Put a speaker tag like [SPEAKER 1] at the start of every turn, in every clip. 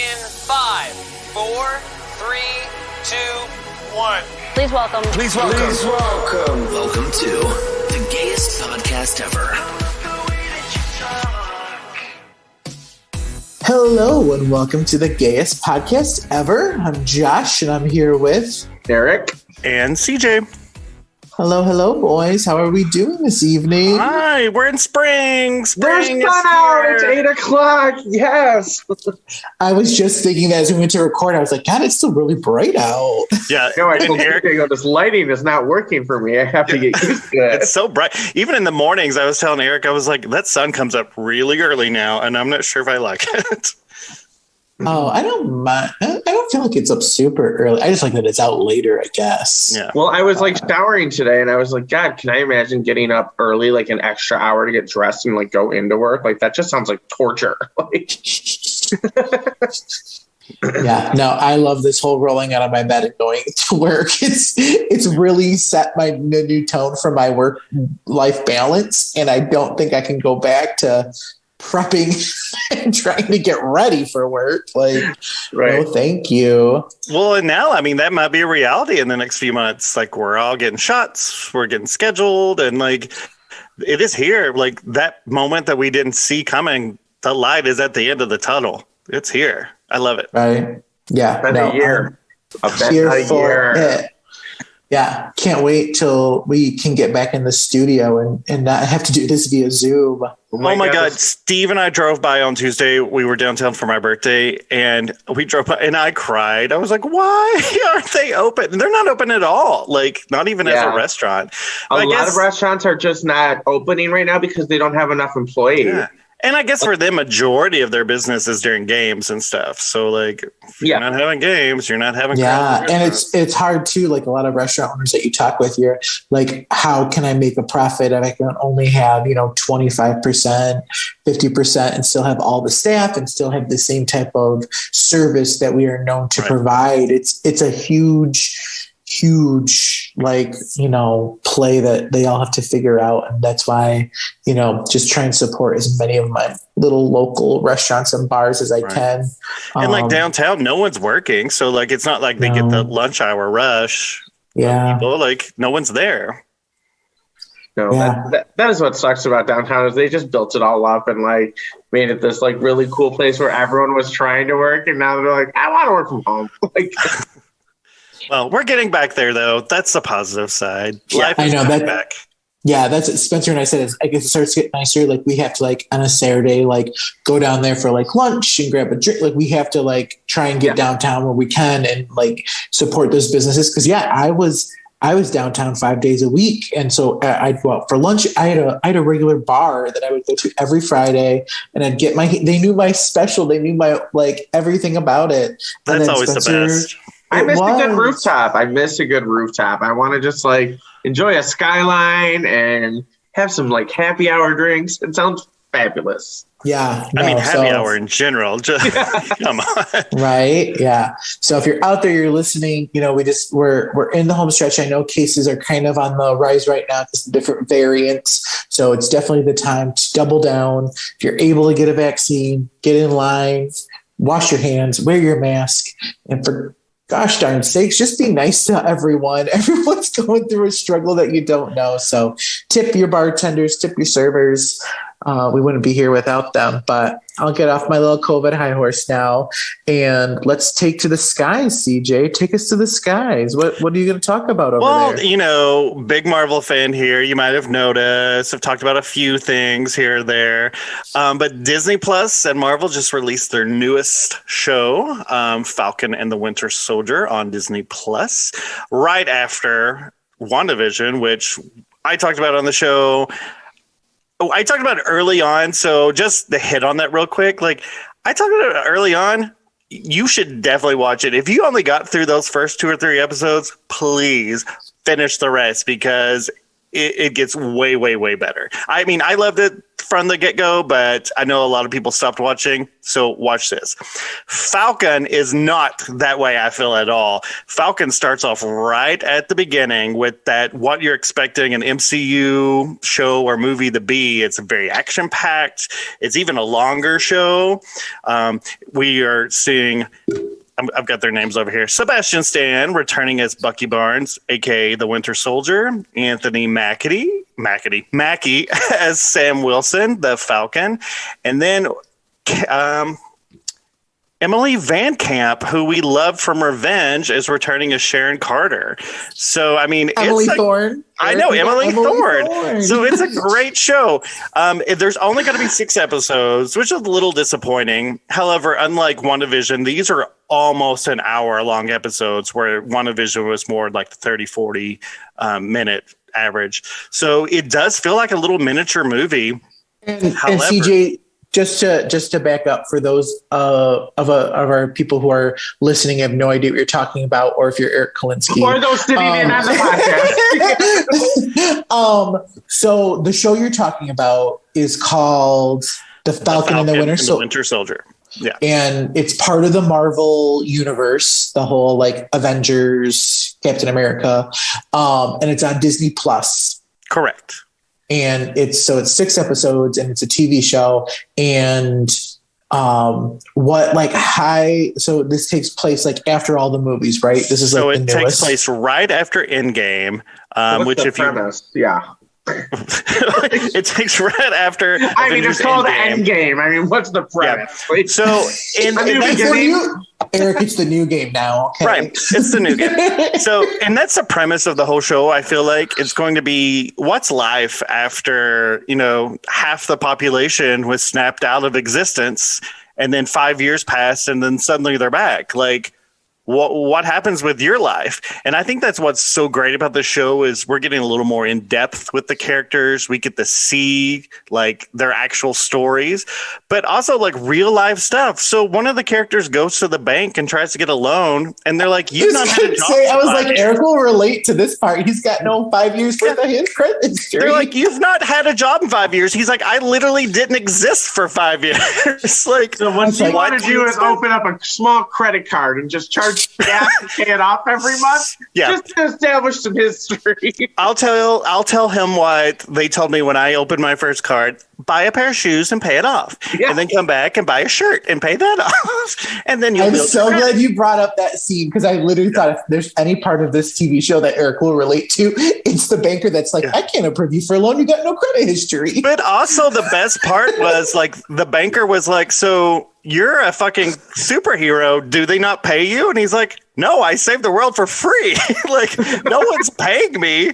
[SPEAKER 1] in 5, 4, 3, 2, 1.
[SPEAKER 2] Please welcome.
[SPEAKER 3] Please welcome.
[SPEAKER 4] Please welcome.
[SPEAKER 5] Welcome to the gayest podcast ever.
[SPEAKER 3] Hello and welcome to the gayest podcast ever. I'm Josh and I'm here with
[SPEAKER 4] Eric
[SPEAKER 6] and CJ.
[SPEAKER 3] Hello, boys. How are we doing this evening?
[SPEAKER 6] Hi, we're in spring.
[SPEAKER 4] There's sun out. It's 8 o'clock. Yes.
[SPEAKER 3] I was just thinking that as we went to record, I was like, God, it's still really bright out.
[SPEAKER 6] Yeah.
[SPEAKER 4] No, I told Eric, this lighting is not working for me. I have to get used to it.
[SPEAKER 6] It's so bright. Even in the mornings, I was telling Eric, I was like, that sun comes up really early now, and I'm not sure if I like it.
[SPEAKER 3] Oh, I don't mind. I don't feel like it's up super early. I just like that it's out later, I guess.
[SPEAKER 6] Yeah.
[SPEAKER 4] Well, I was like showering today and I was like, God, can I imagine getting up early, like an extra hour to get dressed and like go into work? Like that just sounds like torture. Like
[SPEAKER 3] Yeah, no, I love this whole rolling out of my bed and going to work. It's really set my new tone for my work life balance. And I don't think I can go back to prepping and trying to get ready for work. Like,
[SPEAKER 4] right.
[SPEAKER 3] No, thank you.
[SPEAKER 6] Well, and now, I mean, that might be a reality in the next few months. Like, we're all getting shots, we're getting scheduled, and like, it is here. Like, that moment that we didn't see coming, the light is at the end of the tunnel. It's here. I love it.
[SPEAKER 3] Right. Yeah.
[SPEAKER 4] Been a year.
[SPEAKER 3] Here for it. Yeah. Can't wait till we can get back in the studio and not have to do this via Zoom.
[SPEAKER 6] Oh my God. Steve and I drove by on Tuesday. We were downtown for my birthday and we drove by and I cried. I was like, why aren't they open? They're not open at all. Like, not even as a restaurant.
[SPEAKER 4] A lot of restaurants are just not opening right now because they don't have enough employees.
[SPEAKER 6] Yeah. And I guess for them, majority of their business is during games and stuff. So, like, if you're not having games, you're not having.
[SPEAKER 3] Yeah, and it's hard too. Like a lot of restaurant owners that you talk with, you're like, how can I make a profit if I can only have 25%, 50%, and still have all the staff and still have the same type of service that we are known to provide? It's a huge play that they all have to figure out. And that's why, just try and support as many of my little local restaurants and bars as I can.
[SPEAKER 6] And like downtown, no one's working. So like, it's not like they get the lunch hour rush.
[SPEAKER 3] Yeah.
[SPEAKER 6] People, like no one's there.
[SPEAKER 4] No, that is what sucks about downtown is they just built it all up and like made it this like really cool place where everyone was trying to work. And now they're like, I want to work from home. Like,
[SPEAKER 6] well, we're getting back there, though. That's the positive side.
[SPEAKER 3] Yeah,
[SPEAKER 6] Life is coming back.
[SPEAKER 3] Yeah, that's what Spencer and I said. I guess it starts to get nicer. Like we have to on a Saturday, go down there for lunch and grab a drink. Like we have to try and get downtown where we can and support those businesses. Because I was downtown 5 days a week, and so I'd go out for lunch. I had a regular bar that I would go to every Friday, and I'd get they knew my special. They knew my everything about it.
[SPEAKER 6] That's always Spencer, the best.
[SPEAKER 4] I miss a good rooftop. I want to just enjoy a skyline and have some happy hour drinks. It sounds fabulous.
[SPEAKER 3] Yeah.
[SPEAKER 6] I mean, happy hour in general. Just come on.
[SPEAKER 3] Right. Yeah. So if you're out there, you're listening, we're in the home stretch. I know cases are kind of on the rise right now because of different variants. So it's definitely the time to double down. If you're able to get a vaccine, get in line, wash your hands, wear your mask, and for gosh darn sakes, just be nice to everyone. Everyone's going through a struggle that you don't know. So tip your bartenders, tip your servers. We wouldn't be here without them, but I'll get off my little COVID high horse now and let's take to the skies. CJ, take us to the skies. What are you going to talk about over there?
[SPEAKER 6] Well, big Marvel fan here. You might have noticed. I've talked about a few things here or there. But Disney Plus and Marvel just released their newest show, Falcon and the Winter Soldier on Disney Plus, right after WandaVision, which I talked about on the show. Oh, I talked about it early on, so just to hit on that real quick. I talked about it early on. You should definitely watch it. If you only got through those first 2 or 3 episodes, please finish the rest because it gets way, way, way better. I mean, I loved it from the get-go, but I know a lot of people stopped watching. So watch this. Falcon is not that way, I feel, at all. Falcon starts off right at the beginning with that what you're expecting an MCU show or movie to be. It's very action-packed. It's even a longer show. We are seeing... I've got their names over here. Sebastian Stan returning as Bucky Barnes, aka the Winter Soldier. Anthony Mackie as Sam Wilson, the Falcon, and then Emily Van Camp, who we loved from Revenge, is returning as Sharon Carter. So, I mean,
[SPEAKER 3] Emily Thorne.
[SPEAKER 6] I know, Emily Thorne. So it's a great show. There's only going to be 6 episodes, which is a little disappointing. However, unlike WandaVision, these are almost an hour-long episodes, where WandaVision was more like the 30, 40 minute average. So it does feel like a little miniature movie.
[SPEAKER 3] And CJ... Just to back up for those of our people who are listening, have no idea what you're talking about, or if you're Eric Kalinsky,
[SPEAKER 4] or those sitting in on the
[SPEAKER 3] podcast. So the show you're talking about is called The Falcon and the Winter Soldier.
[SPEAKER 6] Yeah,
[SPEAKER 3] and it's part of the Marvel universe, the whole like Avengers, Captain America, and it's on Disney Plus.
[SPEAKER 6] Correct.
[SPEAKER 3] And it's 6 episodes, and it's a TV show. And so this takes place like after all the movies, right? This is
[SPEAKER 6] so
[SPEAKER 3] like
[SPEAKER 6] it takes place right after Endgame, which if
[SPEAKER 4] premise? Yeah.
[SPEAKER 6] It takes right after.
[SPEAKER 4] I mean, it's called Endgame. I mean, what's the premise?
[SPEAKER 6] Yeah. So
[SPEAKER 3] Eric, it's the new game now. Okay?
[SPEAKER 6] Right. It's the new game. So, and that's the premise of the whole show. I feel like it's going to be what's life after, half the population was snapped out of existence, and then 5 years passed, and then suddenly they're back. Like, what happens with your life? And I think that's what's so great about the show is we're getting a little more in depth with the characters. We get to see like their actual stories, but also like real life stuff. So one of the characters goes to the bank and tries to get a loan, and they're like, "You've not had a job."
[SPEAKER 3] I was like, Eric will relate to this part. He's got no 5 years worth of his credit history.
[SPEAKER 6] They're like, "You've not had a job in 5 years." He's like, "I literally didn't exist for 5 years." Like,
[SPEAKER 4] so what you want to do is open up a small credit card and just charge gas and pay it off every month.
[SPEAKER 6] Yeah,
[SPEAKER 4] just to establish some history.
[SPEAKER 6] I'll tell him what they told me when I opened my first card: buy a pair of shoes and pay it off, and then come back and buy a shirt and pay that off, and then
[SPEAKER 3] I'm so glad you brought up that scene, because I literally thought if there's any part of this TV show that Eric will relate to, it's the banker that's like, "I can't approve you for a loan. You got no credit history."
[SPEAKER 6] But also the best part was like the banker was like, "So you're a fucking superhero. Do they not pay you?" And he's like, "No, I saved the world for free." Like, no one's paying me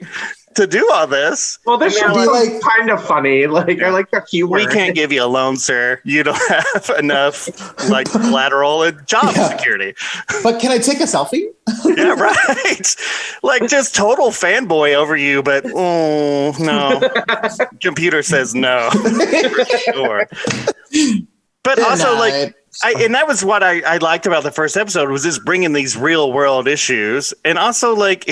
[SPEAKER 6] to do all this.
[SPEAKER 4] Well, this show is like kind of funny. Like, I like the humor.
[SPEAKER 6] We can't give you a loan, sir. You don't have enough like collateral and job security.
[SPEAKER 3] But can I take a selfie?
[SPEAKER 6] Yeah, right. Like just total fanboy over you, but no. Computer says no. Sure. But also, like, and that was what I liked about the first episode, was just bringing these real world issues. And also, like,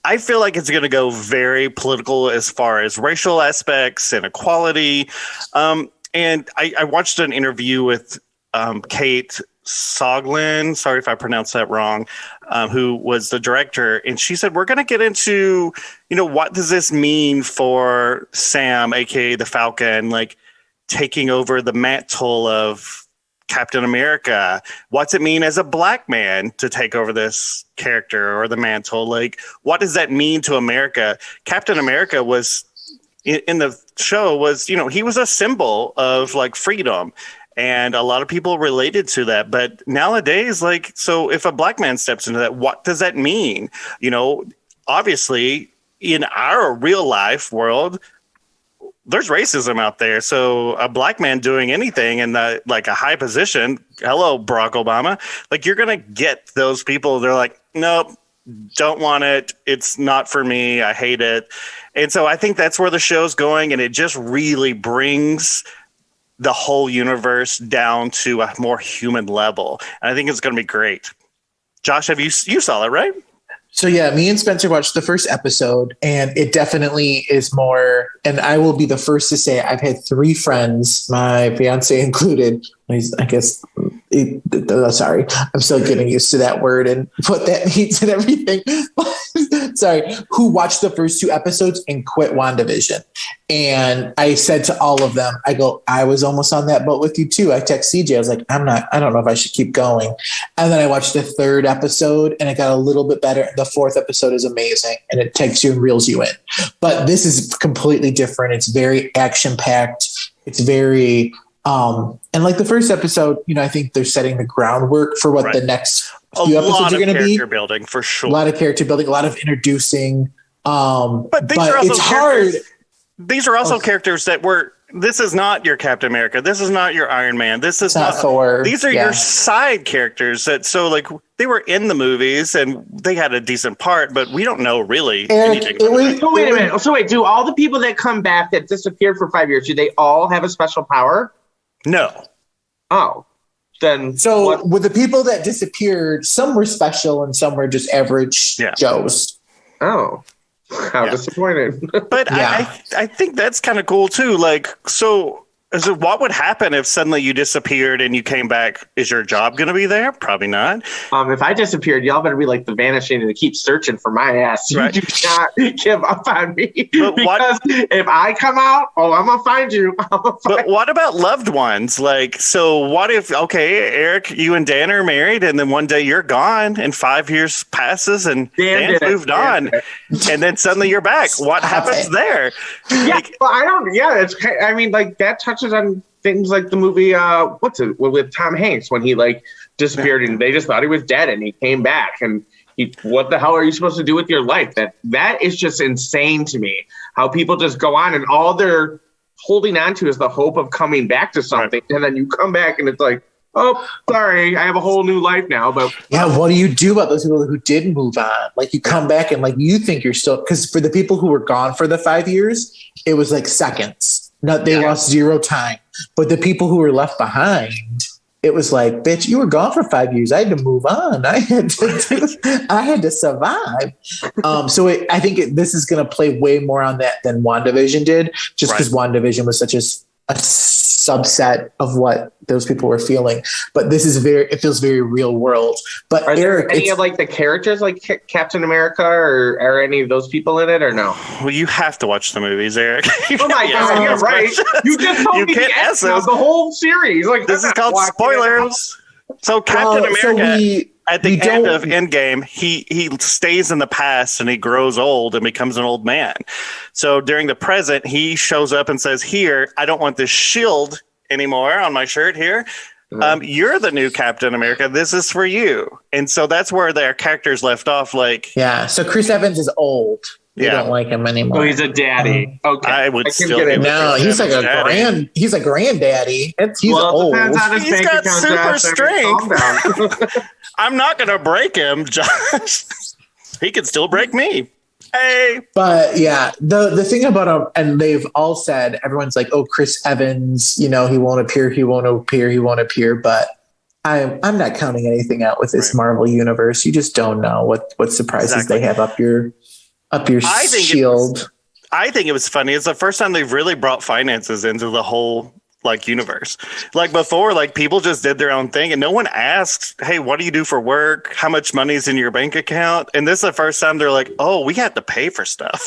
[SPEAKER 6] I feel like it's going to go very political as far as racial aspects and equality. And I watched an interview with Kate Soglin, sorry if I pronounced that wrong, who was the director. And she said, we're going to get into, what does this mean for Sam, aka the Falcon, like, taking over the mantle of Captain America. What's it mean as a black man to take over this character or the mantle? Like, what does that mean to America? Captain America was in the show was, he was a symbol of like freedom, and a lot of people related to that. But nowadays, like, so if a black man steps into that, what does that mean? Obviously in our real life world, there's racism out there. So a black man doing anything in like a high position, hello, Barack Obama, like you're going to get those people. They're like, nope, don't want it. It's not for me. I hate it. And so I think that's where the show's going. And it just really brings the whole universe down to a more human level. And I think it's going to be great. Josh, you saw it, right?
[SPEAKER 3] So yeah, me and Spencer watched the first episode, and it definitely is more. And I will be the first to say I've had 3 friends, my fiance included. Sorry, I'm still getting used to that word and what that means and everything. Sorry, who watched the first 2 episodes and quit WandaVision. And I said to all of them, I was almost on that boat with you too. I text CJ, I was like, I don't know if I should keep going. And then I watched the 3rd episode and it got a little bit better. The 4th episode is amazing and it takes you and reels you in. But this is completely different. It's very action packed. It's very, and like the first episode, I think they're setting the groundwork for what the next few episodes are going to be.
[SPEAKER 6] Character building for sure.
[SPEAKER 3] A lot of character building, a lot of introducing.
[SPEAKER 6] But it's hard. These are also characters that this is not your Captain America. This is not your Iron Man. This is not Thor. These are your side characters they were in the movies and they had a decent part, but we don't know really anything.
[SPEAKER 4] Wait a minute. So wait, do all the people that come back that disappeared for 5 years, do they all have a special power?
[SPEAKER 6] No.
[SPEAKER 4] Oh. Then
[SPEAKER 3] with the people that disappeared, some were special and some were just average Joes.
[SPEAKER 4] Oh. How disappointed.
[SPEAKER 6] But I think that's kind of cool too. What would happen if suddenly you disappeared and you came back? Is your job going to be there? Probably not.
[SPEAKER 4] If I disappeared, y'all better be like the Vanishing and keep searching for my ass.
[SPEAKER 6] Right.
[SPEAKER 4] You do not give up on me. Because if I come out, I'm going to find you.
[SPEAKER 6] But what about loved ones? What if, Eric, you and Dan are married and then one day you're gone and 5 years passes and Dan's moved on and then suddenly you're back. What happens there?
[SPEAKER 4] Yeah, that touches on things like the movie with Tom Hanks when he disappeared and they just thought he was dead and he came back and what the hell are you supposed to do with your life? That is just insane to me, how people just go on and all they're holding on to is the hope of coming back to something, and then you come back and it's like, oh, sorry, I have a whole new life now. But
[SPEAKER 3] what do you do about those people who did move on? You come back and you think you're still, because for the people who were gone for the 5 years, it was seconds. No, they lost 0 time. But the people who were left behind, it was like, bitch, you were gone for 5 years. I had to move on. I had to survive. I think this is going to play way more on that than WandaVision did, just because WandaVision was such a subset of what those people were feeling. But this is it feels very real world. But
[SPEAKER 4] are there any of the characters like Captain America or any of those people in it or no?
[SPEAKER 6] Well, you have to watch the movies, Eric.
[SPEAKER 4] Oh my God, you're right. You just told me the whole series.
[SPEAKER 6] This is called spoilers. So Captain America, at the end of Endgame, he stays in the past and he grows old and becomes an old man. So during the present, he shows up and says, here, I don't want this shield anymore on my shirt here. You're the new Captain America. This is for you. And so that's where their characters left off.
[SPEAKER 3] So Chris Evans is old. You don't like him anymore.
[SPEAKER 4] Oh, he's a daddy. Okay.
[SPEAKER 6] I would still get
[SPEAKER 3] no, he's like he's a granddaddy. He's old.
[SPEAKER 6] He's got super strength. I'm not going to break him, Josh. He can still break me. Hey.
[SPEAKER 3] But the thing about him, and they've all said, everyone's like, oh, Chris Evans, he won't appear. But I'm not counting anything out with this Marvel universe. You just don't know what surprises they have up your shield.
[SPEAKER 6] I think it was funny. It's the first time they've really brought finances into the whole universe. Before, people just did their own thing and no one asked, hey, what do you do for work? How much money is in your bank account? And this is the first time they're like, oh, we have to pay for stuff.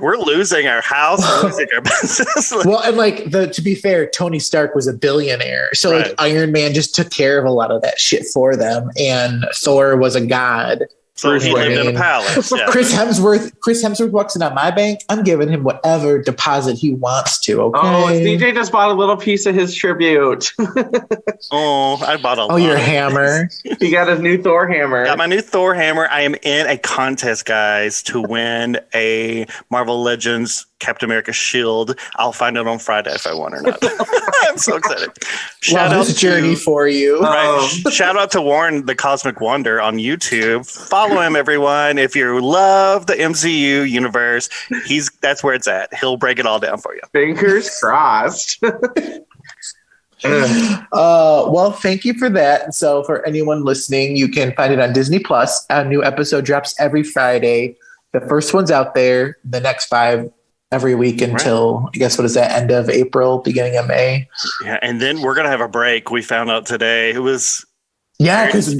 [SPEAKER 6] We're losing our house, we're losing our business.
[SPEAKER 3] And to be fair, Tony Stark was a billionaire. So Iron Man just took care of a lot of that shit for them. And Thor was a god.
[SPEAKER 6] So he lived in a palace. Yeah.
[SPEAKER 3] Chris Hemsworth walks in on my bank. I'm giving him whatever deposit he wants to. Okay.
[SPEAKER 4] Oh, CJ just bought a little piece of his tribute.
[SPEAKER 6] I bought a lot.
[SPEAKER 3] Oh, your hammer.
[SPEAKER 4] He got his new Thor hammer.
[SPEAKER 6] Got my new Thor hammer. I am in a contest, guys, to win a Marvel Legends Captain America shield. I'll find out on Friday if I won or not. I'm so excited.
[SPEAKER 3] Shout out this journey for you.
[SPEAKER 6] Shout out to Warren the Cosmic Wonder on YouTube. Follow him, everyone. If you love the MCU universe, that's where it's at. He'll break it all down for you.
[SPEAKER 4] Fingers crossed.
[SPEAKER 3] Well, thank you for that. And so for anyone listening, you can find it on Disney Plus. A new episode drops every Friday. The first one's out there. The next 5 every week until, I guess, what is that, end of April, beginning of May?
[SPEAKER 6] Yeah, and then we're going to have a break. We found out today. It was...
[SPEAKER 3] Yeah, because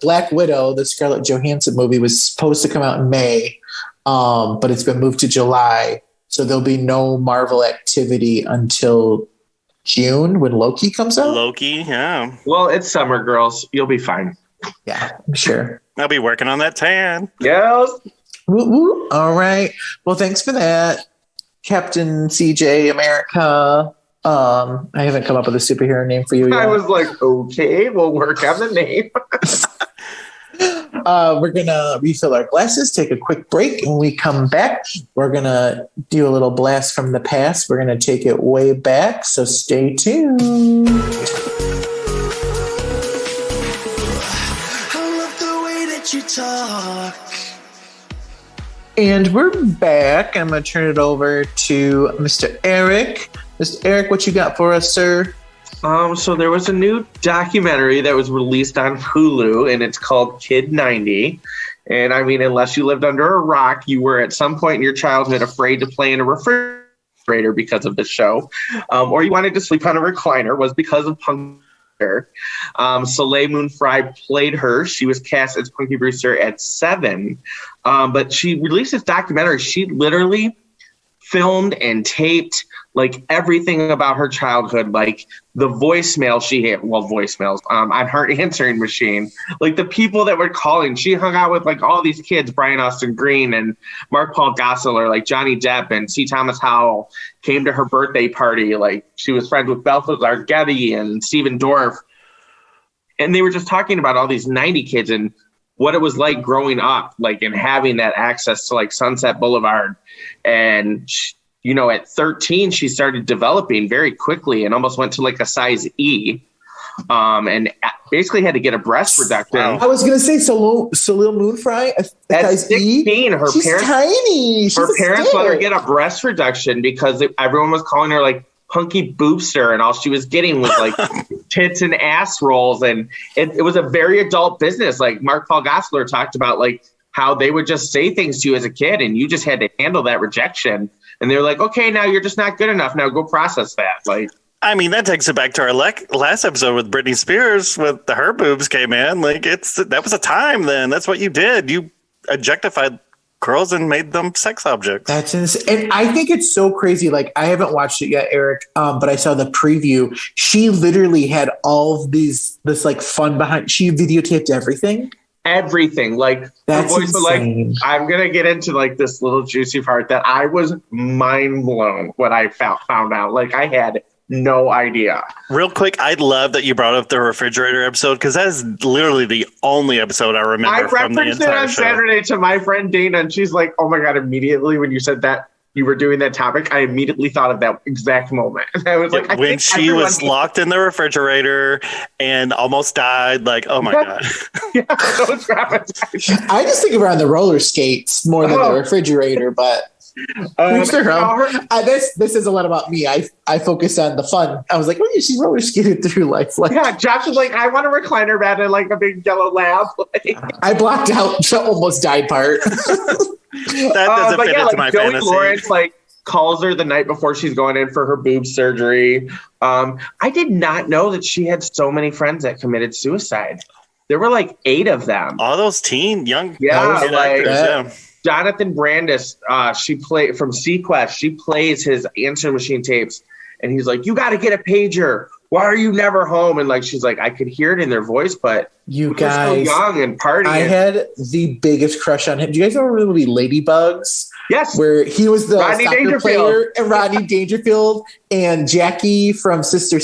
[SPEAKER 3] Black Widow, the Scarlett Johansson movie, was supposed to come out in May, but it's been moved to July. So there'll be no Marvel activity until June when Loki comes out.
[SPEAKER 6] Loki, yeah.
[SPEAKER 4] Well, it's summer, girls. You'll be fine.
[SPEAKER 3] Yeah, I'm sure.
[SPEAKER 6] I'll be working on that tan.
[SPEAKER 4] Yes.
[SPEAKER 3] Woo, woo. All right. Well, thanks for that, Captain CJ America. I haven't come up with a superhero name for you yet.
[SPEAKER 4] I was like, okay, we'll work on the name.
[SPEAKER 3] We're going to refill our glasses, take a quick break. When we come back, we're going to do a little blast from the past. We're going to take it way back, so stay tuned.
[SPEAKER 5] I love the way that you talk.
[SPEAKER 3] And we're back. I'm going to turn it over to Mr. Eric. Mr. Eric, what you got for us, sir?
[SPEAKER 4] So there was a new documentary that was released on Hulu, and it's called Kid 90. And I mean, unless you lived under a rock, you were at some point in your childhood afraid to play in a refrigerator because of the show, or you wanted to sleep on a recliner was because of Punky. Soleil Moon Frye played her. She was cast as Punky Brewster at 7, but she released this documentary. She literally filmed and taped like everything about her childhood, like the voicemail she had, voicemails on her answering machine, like the people that were calling. She hung out with like all these kids, Brian Austin Green and Mark Paul Gosselaar, like Johnny Depp and C. Thomas Howell, came to her birthday party. Like she was friends with Balthazar Getty and Stephen Dorff. And they were just talking about all these 90 kids and what it was like growing up, like, and having that access to like Sunset Boulevard. And you know, at 13, she started developing very quickly and almost went to like a size E, and basically had to get a breast reduction.
[SPEAKER 6] Wow.
[SPEAKER 3] I was going to say Soleil Moon Frye.
[SPEAKER 4] At 16,
[SPEAKER 3] she's
[SPEAKER 4] parents,
[SPEAKER 3] tiny.
[SPEAKER 4] her parents let her get a breast reduction because everyone was calling her like Punky Boobster, and all she was getting was like tits and ass rolls. And it was a very adult business. Like Mark Paul Gosselaar talked about like how they would just say things to you as a kid and you just had to handle that rejection. And they're like, okay, now you're just not good enough. Now go process that. Like,
[SPEAKER 6] I mean, that takes it back to our last episode with Britney Spears with her boobs came in. Like that was a time then. That's what you did. You objectified girls and made them sex objects.
[SPEAKER 3] That's insane. And I think it's so crazy. Like I haven't watched it yet, Eric, but I saw the preview. She literally had all of this like fun behind. She videotaped everything.
[SPEAKER 4] Everything, like
[SPEAKER 3] that's
[SPEAKER 4] her voice,
[SPEAKER 3] insane.
[SPEAKER 4] like I'm gonna get into like this little juicy part that I was mind blown when I found out. Like I had no idea.
[SPEAKER 6] Real quick, I love that you brought up the refrigerator episode because that is literally the only episode I remember from the entire show. I referenced it on
[SPEAKER 4] Saturday to my friend Dana, and she's like, "Oh my god!" Immediately when you said that you were doing that topic, I immediately thought of that exact moment. I was like,
[SPEAKER 6] when she was locked in the refrigerator and almost died, like, oh my God.
[SPEAKER 4] Yeah, those traumatized.
[SPEAKER 3] I just think of her on the roller skates more than the refrigerator, but this is a lot about me. I focus on the fun. I was like, oh, she roller skated through life. Like,
[SPEAKER 4] yeah, Josh was like, I want a recliner bed and like a big yellow lab.
[SPEAKER 3] I blocked out the almost died part.
[SPEAKER 6] That doesn't fit into my
[SPEAKER 4] Joey
[SPEAKER 6] fantasy.
[SPEAKER 4] Lawrence like calls her the night before she's going in for her boob surgery. I did not know that she had so many friends that committed suicide. There were like 8 of them.
[SPEAKER 6] All those young
[SPEAKER 4] like
[SPEAKER 6] actors, yeah.
[SPEAKER 4] Jonathan Brandis, she played from Sequest. She plays his answering machine tapes, and he's like, "You got to get a pager. Why are you never home?" And like, she's like, I could hear it in their voice, but
[SPEAKER 3] you guys,
[SPEAKER 4] so young and partying.
[SPEAKER 3] I had the biggest crush on him. Do you guys remember the movie Ladybugs?
[SPEAKER 4] Yes,
[SPEAKER 3] where he was the
[SPEAKER 4] Rodney
[SPEAKER 3] soccer player, and Rodney Dangerfield and Jackie from Sister.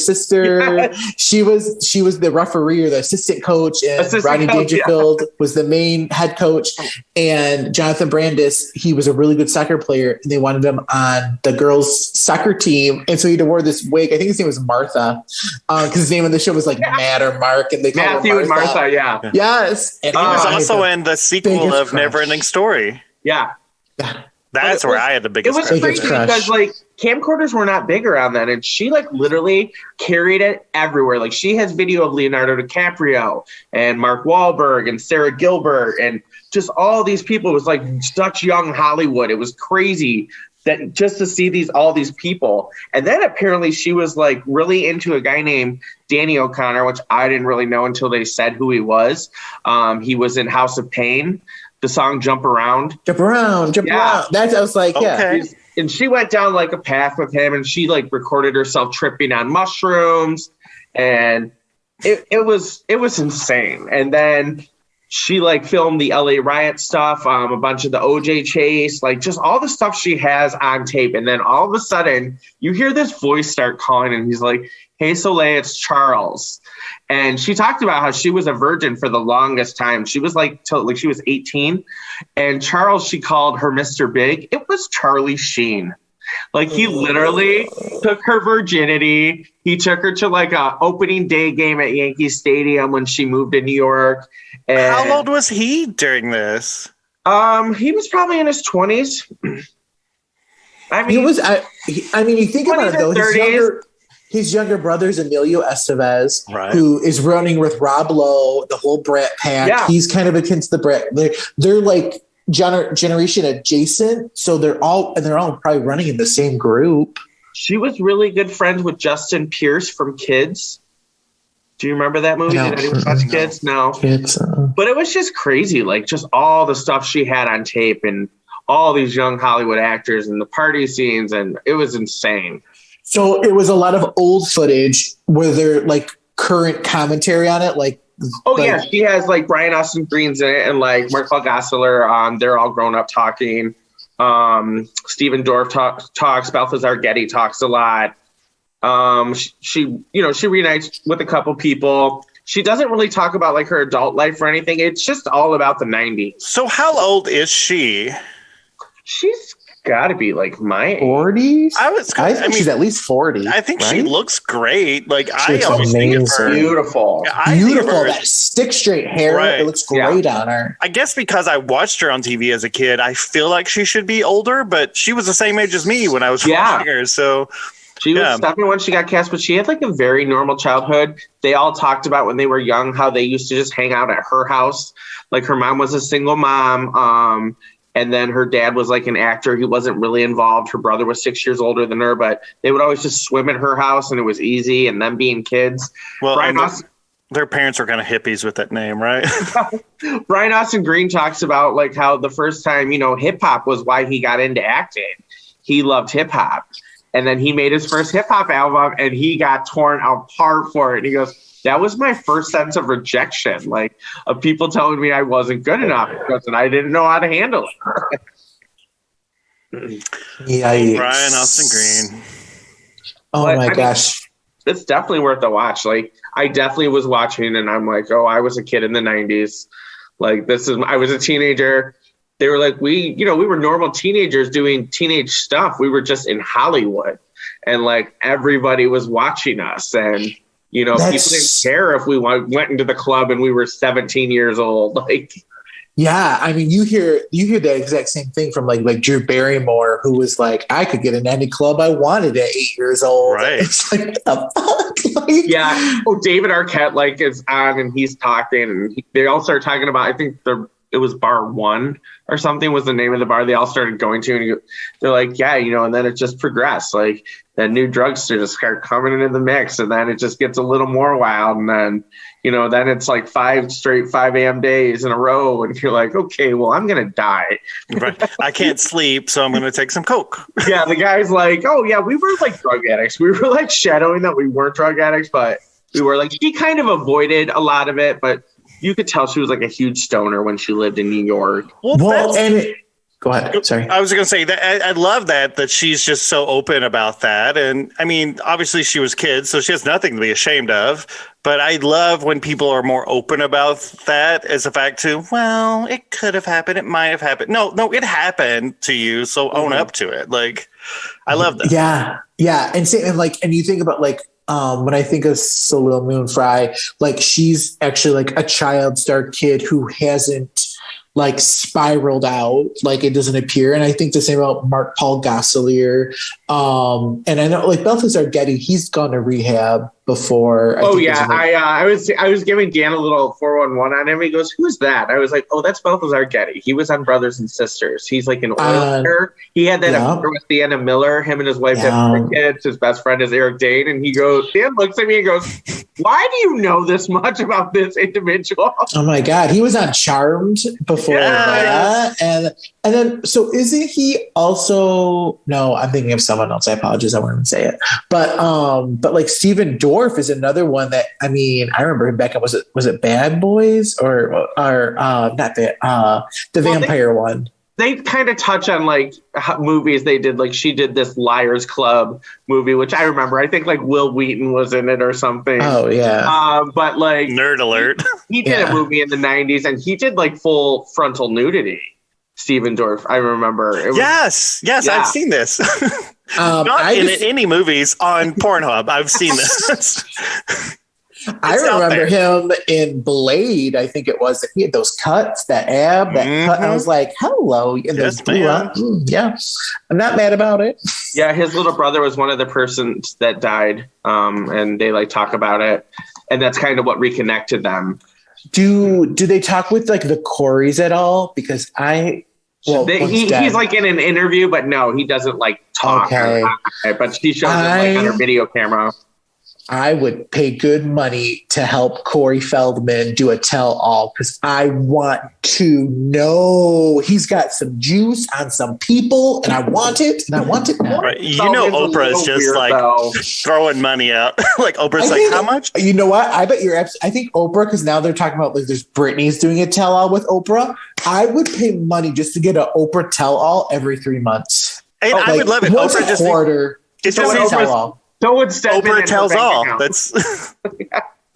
[SPEAKER 3] Yeah. She was the referee or the assistant coach, and Rodney Dangerfield was the main head coach. And Jonathan Brandis, he was a really good soccer player, and they wanted him on the girls' soccer team, and so he wore this wig. I think his name was Martha, because his name on the show was like Matt or Mark, and they called him Martha.
[SPEAKER 4] And Martha, yeah.
[SPEAKER 3] Yes, and
[SPEAKER 6] he was also in the sequel of Neverending Story.
[SPEAKER 4] Yeah.
[SPEAKER 6] That's where I had the biggest
[SPEAKER 4] crush. It was crazy because like camcorders were not big around then, and she like literally carried it everywhere. Like she has video of Leonardo DiCaprio and Mark Wahlberg and Sarah Gilbert and just all these people. It was like such young Hollywood. It was crazy that just to see all these people. And then apparently she was like really into a guy named Danny O'Connor, which I didn't really know until they said who he was. He was in House of Pain, the song Jump Around.
[SPEAKER 3] Jump around. That's, I was like,
[SPEAKER 6] Okay.
[SPEAKER 4] And she went down like a path with him, and she like recorded herself tripping on mushrooms, and it was insane. And then she like filmed the LA riot stuff, a bunch of the OJ chase, like just all the stuff she has on tape. And then all of a sudden you hear this voice start calling, and he's like, "Hey Soleil, it's Charles." And she talked about how she was a virgin for the longest time. She was like till like she was 18, and Charles, she called her Mr. Big. It was Charlie Sheen. Like he literally took her virginity. He took her to like a opening day game at Yankee Stadium when she moved to New York. And
[SPEAKER 6] how old was he during this?
[SPEAKER 4] He was probably in his 20s. I mean,
[SPEAKER 3] he was. I mean, you think about it though.
[SPEAKER 4] 30s.
[SPEAKER 3] His younger brother's Emilio Estevez,
[SPEAKER 6] Right.
[SPEAKER 3] who is running with Rob Lowe, the whole Brat Pack.
[SPEAKER 4] Yeah.
[SPEAKER 3] He's kind of against the Brat. They're like generation adjacent, so they're all probably running in the same group.
[SPEAKER 4] She was really good friends with Justin Pierce from Kids. Do you remember that movie?
[SPEAKER 3] No.
[SPEAKER 4] Did anyone watch Kids? No. But it was just crazy, like just all the stuff she had on tape and all these young Hollywood actors and the party scenes, and it was insane.
[SPEAKER 3] So it was a lot of old footage. Were there like current commentary on it?
[SPEAKER 4] Yeah, she has like Brian Austin Green's in it and like Mark-Paul Gosselaar. They're all grown up talking. Stephen Dorff talks. Balthazar Getty talks a lot. She reunites with a couple people. She doesn't really talk about like her adult life or anything. It's just all about the 90s.
[SPEAKER 6] So how old is she?
[SPEAKER 4] She's got to be like my age.
[SPEAKER 3] 40s? I think
[SPEAKER 6] mean,
[SPEAKER 3] she's at least 40.
[SPEAKER 6] I think she
[SPEAKER 3] right?
[SPEAKER 6] looks great. Like
[SPEAKER 3] She
[SPEAKER 6] I
[SPEAKER 3] looks
[SPEAKER 6] always think of her.
[SPEAKER 3] amazing.
[SPEAKER 4] Beautiful.
[SPEAKER 6] Yeah, I think of
[SPEAKER 3] Beautiful.
[SPEAKER 6] her-
[SPEAKER 3] That stick straight hair.
[SPEAKER 6] Right.
[SPEAKER 3] It looks great on her.
[SPEAKER 6] I guess because I watched her on TV as a kid, I feel like she should be older, but she was the same age as me when I was watching her. So
[SPEAKER 4] She was definitely when she got cast, but she had like a very normal childhood. They all talked about when they were young how they used to just hang out at her house. Like her mom was a single mom. And then her dad was like an actor. He wasn't really involved. Her brother was 6 years older than her, but they would always just swim at her house and it was easy. And them being kids.
[SPEAKER 6] well,
[SPEAKER 4] Brian
[SPEAKER 6] and
[SPEAKER 4] Austin,
[SPEAKER 6] their parents were kind of hippies with that name, right?
[SPEAKER 4] Brian Austin Green talks about like how the first time, hip hop was why he got into acting. He loved hip hop. And then he made his first hip hop album and he got torn apart for it. And he goes, that was my first sense of rejection, like of people telling me I wasn't good enough because I didn't know how to handle it.
[SPEAKER 3] Yikes.
[SPEAKER 6] Brian Austin Green.
[SPEAKER 3] Oh
[SPEAKER 4] But,
[SPEAKER 3] my
[SPEAKER 4] I
[SPEAKER 3] gosh.
[SPEAKER 4] mean, it's definitely worth a watch. Like I definitely was watching and I'm like, oh, I was a kid in the 90s. Like I was a teenager. They were like, we were normal teenagers doing teenage stuff. We were just in Hollywood and like everybody was watching us. And, people didn't care if we went into the club and we were 17 years old. Like,
[SPEAKER 3] Yeah, I mean, you hear the exact same thing from like Drew Barrymore, who was like, I could get in any club I wanted at 8 years old.
[SPEAKER 6] Right.
[SPEAKER 3] It's like, what the fuck? Like,
[SPEAKER 4] yeah. Oh, David Arquette like is on and he's talking and they all start talking about, I think it was Bar One or something was the name of the bar they all started going to. And they're like, yeah, and then it just progressed. Like that new drugstore just start coming into the mix. And then it just gets a little more wild. And then, then it's like 5 straight 5 a.m. days in a row. And you're like, okay, well, I'm going to die.
[SPEAKER 6] Right. I can't sleep, so I'm going to take some Coke.
[SPEAKER 4] Yeah. The guy's like, oh yeah, we were like drug addicts. We were like shadowing that we weren't drug addicts, but we were like, she kind of avoided a lot of it, but you could tell she was like a huge stoner when she lived in New York.
[SPEAKER 3] Go ahead. Sorry.
[SPEAKER 6] I was going to say that I love that she's just so open about that. And I mean, obviously she was kids, so she has nothing to be ashamed of. But I love when people are more open about that as a fact to, well, it could have happened. It might have happened. No, it happened to you. So own up to it. Like, I love that.
[SPEAKER 3] Yeah. Yeah. And you think about like, when I think of Soleil Moon Frye, like she's actually like a child star kid who hasn't like spiraled out, like it doesn't appear. And I think the same about Mark Paul Gosselaar. And I know like Balthazar Getty, he's gone to rehab before.
[SPEAKER 4] I was giving Dan a little 411 on him. He goes, "Who's that?" I was like, "Oh, that's Balthazar Getty. He was on Brothers and Sisters. He's like an oiler. He had that affair with Deanna Miller. Him and his wife have 3 kids. His best friend is Eric Dane." And Dan looks at me and goes, "Why do you know this much about this individual?"
[SPEAKER 3] Oh my God, he was on Charmed before that, and then so isn't he also? No, I'm thinking of someone else. I apologize, I won't even say it. But like Stephen Dorff is another one that I remember him back up. Was it Bad Boys or not that the vampire one?
[SPEAKER 4] They kind of touch on like movies they did. Like she did this Liars Club movie, which I remember. I think like Will Wheaton was in it or something.
[SPEAKER 3] Oh yeah.
[SPEAKER 4] But like
[SPEAKER 6] nerd alert.
[SPEAKER 4] He did a movie in the 90s and he did like full frontal nudity. Stephen Dorff, I remember.
[SPEAKER 6] Yes, I've seen this. Not in any movies on Pornhub. I've seen this.
[SPEAKER 3] I remember him in Blade. I think it was. He had those cuts, that ab, that cut. And I was like, "Hello!" And
[SPEAKER 6] yes,
[SPEAKER 3] yeah, I'm not mad about it.
[SPEAKER 4] Yeah, his little brother was one of the persons that died, and they like talk about it, and that's kind of what reconnected them.
[SPEAKER 3] Do they talk with like the Coreys at all? Because he's like in an interview, but no, he doesn't like talk. Okay.
[SPEAKER 4] But she shows him like on her video camera.
[SPEAKER 3] I would pay good money to help Corey Feldman do a tell-all because I want to know he's got some juice on some people, and I want it, and I want it now.
[SPEAKER 6] Right. You know, Oprah is just like throwing money out. Like Oprah's like, how much?
[SPEAKER 3] You know what? I bet I think Oprah, because now they're talking about like there's Britney's doing a tell-all with Oprah. I would pay money just to get an Oprah tell-all every 3 months.
[SPEAKER 6] And I would love it.
[SPEAKER 3] Once
[SPEAKER 6] Oprah
[SPEAKER 3] a
[SPEAKER 6] just
[SPEAKER 3] quarter.
[SPEAKER 6] It's just
[SPEAKER 3] a tell-all.
[SPEAKER 6] Oprah tells all.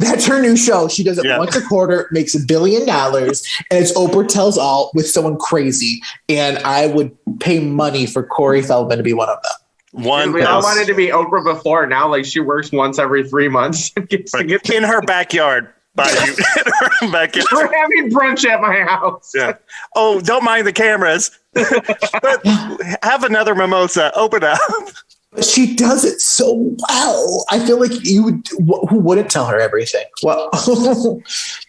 [SPEAKER 3] That's her new show. She does it once a quarter, makes $1 billion, and it's Oprah tells all with someone crazy. And I would pay money for Corey Feldman to be one of them.
[SPEAKER 4] We all wanted to be Oprah before. Now, like she works once every 3 months and gets to get
[SPEAKER 6] in her backyard. We're
[SPEAKER 4] having brunch at my house.
[SPEAKER 6] Yeah. Oh, don't mind the cameras. But have another mimosa. Open up.
[SPEAKER 3] But she does it so well. I feel like you would. Who wouldn't tell her everything? Well,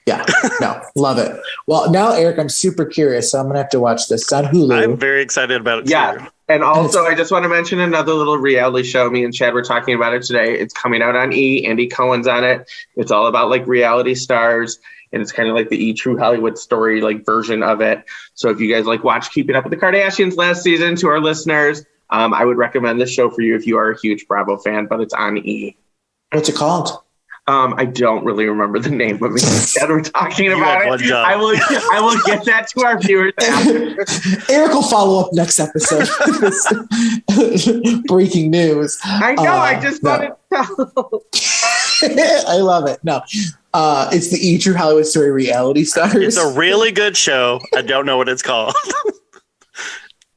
[SPEAKER 3] yeah, no, love it. Well, now, Eric, I'm super curious, so I'm gonna have to watch this. It's on Hulu.
[SPEAKER 6] I'm very excited about it.
[SPEAKER 4] Yeah,
[SPEAKER 6] too.
[SPEAKER 4] And also, I just want to mention another little reality show. Me and Chad were talking about it today. It's coming out on E. Andy Cohen's on it. It's all about like reality stars. And it's kind of like the E! True Hollywood Story like version of it. So if you guys like watch Keeping Up with the Kardashians last season, to our listeners, I would recommend this show for you if you are a huge Bravo fan, but it's on E!
[SPEAKER 3] What's it called?
[SPEAKER 4] I don't really remember the name of it. Instead, we're talking about it. I will get that to our viewers after.
[SPEAKER 3] Eric will follow up next episode. Breaking news.
[SPEAKER 4] I know. I just wanted to.
[SPEAKER 3] I love it. No, it's the E! True Hollywood Story reality stars.
[SPEAKER 6] It's a really good show. I don't know what it's called.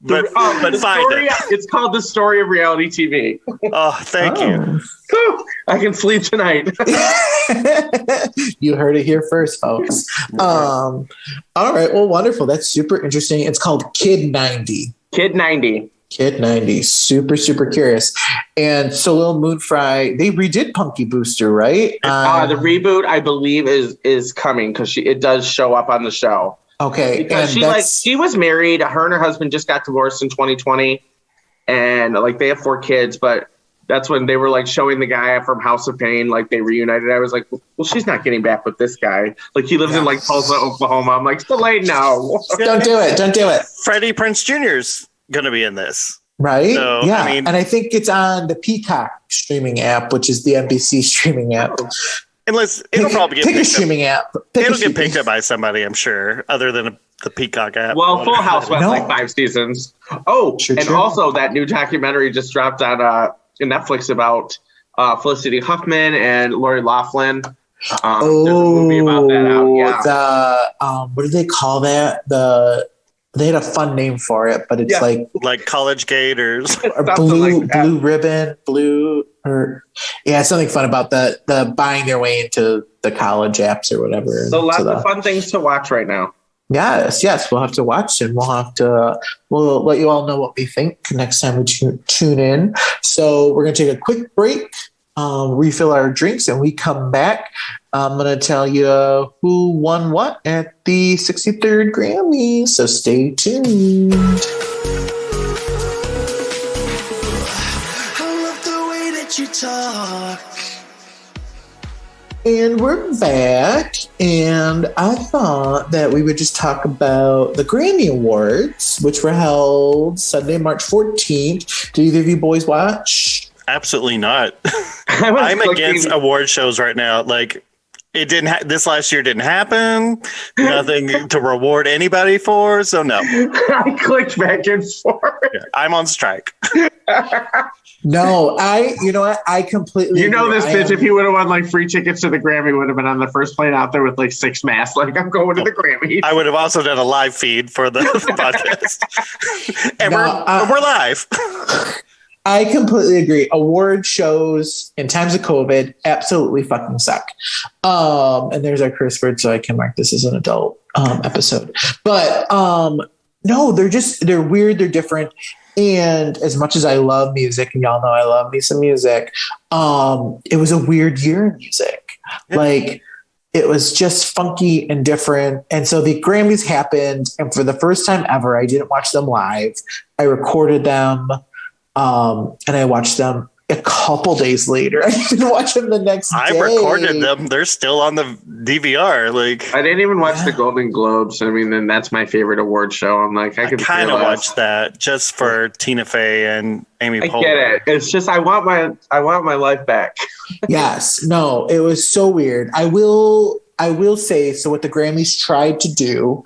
[SPEAKER 6] But find it.
[SPEAKER 4] It's called The Story of Reality TV.
[SPEAKER 6] Oh, thank you.
[SPEAKER 4] I can sleep tonight.
[SPEAKER 3] You heard it here first, folks. All right. Well, wonderful. That's super interesting. It's called Kid 90.
[SPEAKER 4] Kid 90.
[SPEAKER 3] Kid 90. Super, super curious. And so Lil Moonfry, they redid Punky Booster, right?
[SPEAKER 4] The reboot, I believe, is coming because it does show up on the show.
[SPEAKER 3] Okay.
[SPEAKER 4] Because she was married. Her and her husband just got divorced in 2020. And like they have 4 kids, but that's when they were like showing the guy from House of Pain, like they reunited. I was like, well, she's not getting back with this guy. Like he lives in like Tulsa, Oklahoma. I'm like, so late now.
[SPEAKER 3] Don't do it. Don't do it.
[SPEAKER 6] Freddie Prinze Jr.'s going to be in this.
[SPEAKER 3] Right?
[SPEAKER 6] So,
[SPEAKER 3] yeah.
[SPEAKER 6] I mean,
[SPEAKER 3] and I think it's on the Peacock streaming app, which is the NBC streaming app.
[SPEAKER 6] Unless it'll probably get
[SPEAKER 3] pick a streaming app.
[SPEAKER 6] It'll get picked up by somebody, I'm sure, other than the Peacock app.
[SPEAKER 4] Well, Full House went like 5 seasons. Oh, also that new documentary just dropped on Netflix about Felicity Huffman and Lori Loughlin. There's a movie about that out. Yeah.
[SPEAKER 3] What do they call that? They had a fun name for it, but it's
[SPEAKER 6] like College Gate or
[SPEAKER 3] blue ribbon, something fun about the buying their way into the college apps or whatever.
[SPEAKER 4] So lots of fun things to watch right now.
[SPEAKER 3] Yes, we'll have to watch and we'll let you all know what we think next time we tune in. So we're going to take a quick break, refill our drinks, and we come back. I'm going to tell you who won what at the 63rd Grammys. So stay tuned.
[SPEAKER 5] I love the way that you talk.
[SPEAKER 3] And we're back, and I thought that we would just talk about the Grammy Awards, which were held Sunday, March 14th. Did either of you boys watch?
[SPEAKER 6] Absolutely not. I'm against award shows right now. Like, it didn't. This last year didn't happen. Nothing to reward anybody for. So no.
[SPEAKER 4] I clicked back and forth.
[SPEAKER 6] Yeah, I'm on strike.
[SPEAKER 3] No, you know what? I completely.
[SPEAKER 4] You know this bitch. If he would have won like free tickets to the Grammy, would have been on the first plane out there with like 6 masks. Like, I'm going to the Grammys.
[SPEAKER 6] I would have also done a live feed for the podcast, and we're live.
[SPEAKER 3] I completely agree. Award shows in times of COVID absolutely fucking suck. And there's our curse word, so I can mark this as an adult episode. But no, they're weird. They're different. And as much as I love music, and y'all know I love me some music, it was a weird year in music. Yeah. Like, it was just funky and different. And so the Grammys happened, and for the first time ever, I didn't watch them live. I recorded them, and I watched them a couple days later. I didn't watch them the next day.
[SPEAKER 6] I recorded them. They're still on the DVR. Like,
[SPEAKER 4] I didn't even watch the Golden Globes. I mean, then that's my favorite award show. I'm like, I could
[SPEAKER 6] kind of watch that just for Tina Fey and Amy Poehler.
[SPEAKER 4] I get it. It's just I want my life back.
[SPEAKER 3] Yes. No, it was so weird. I will say, so what the Grammys tried to do,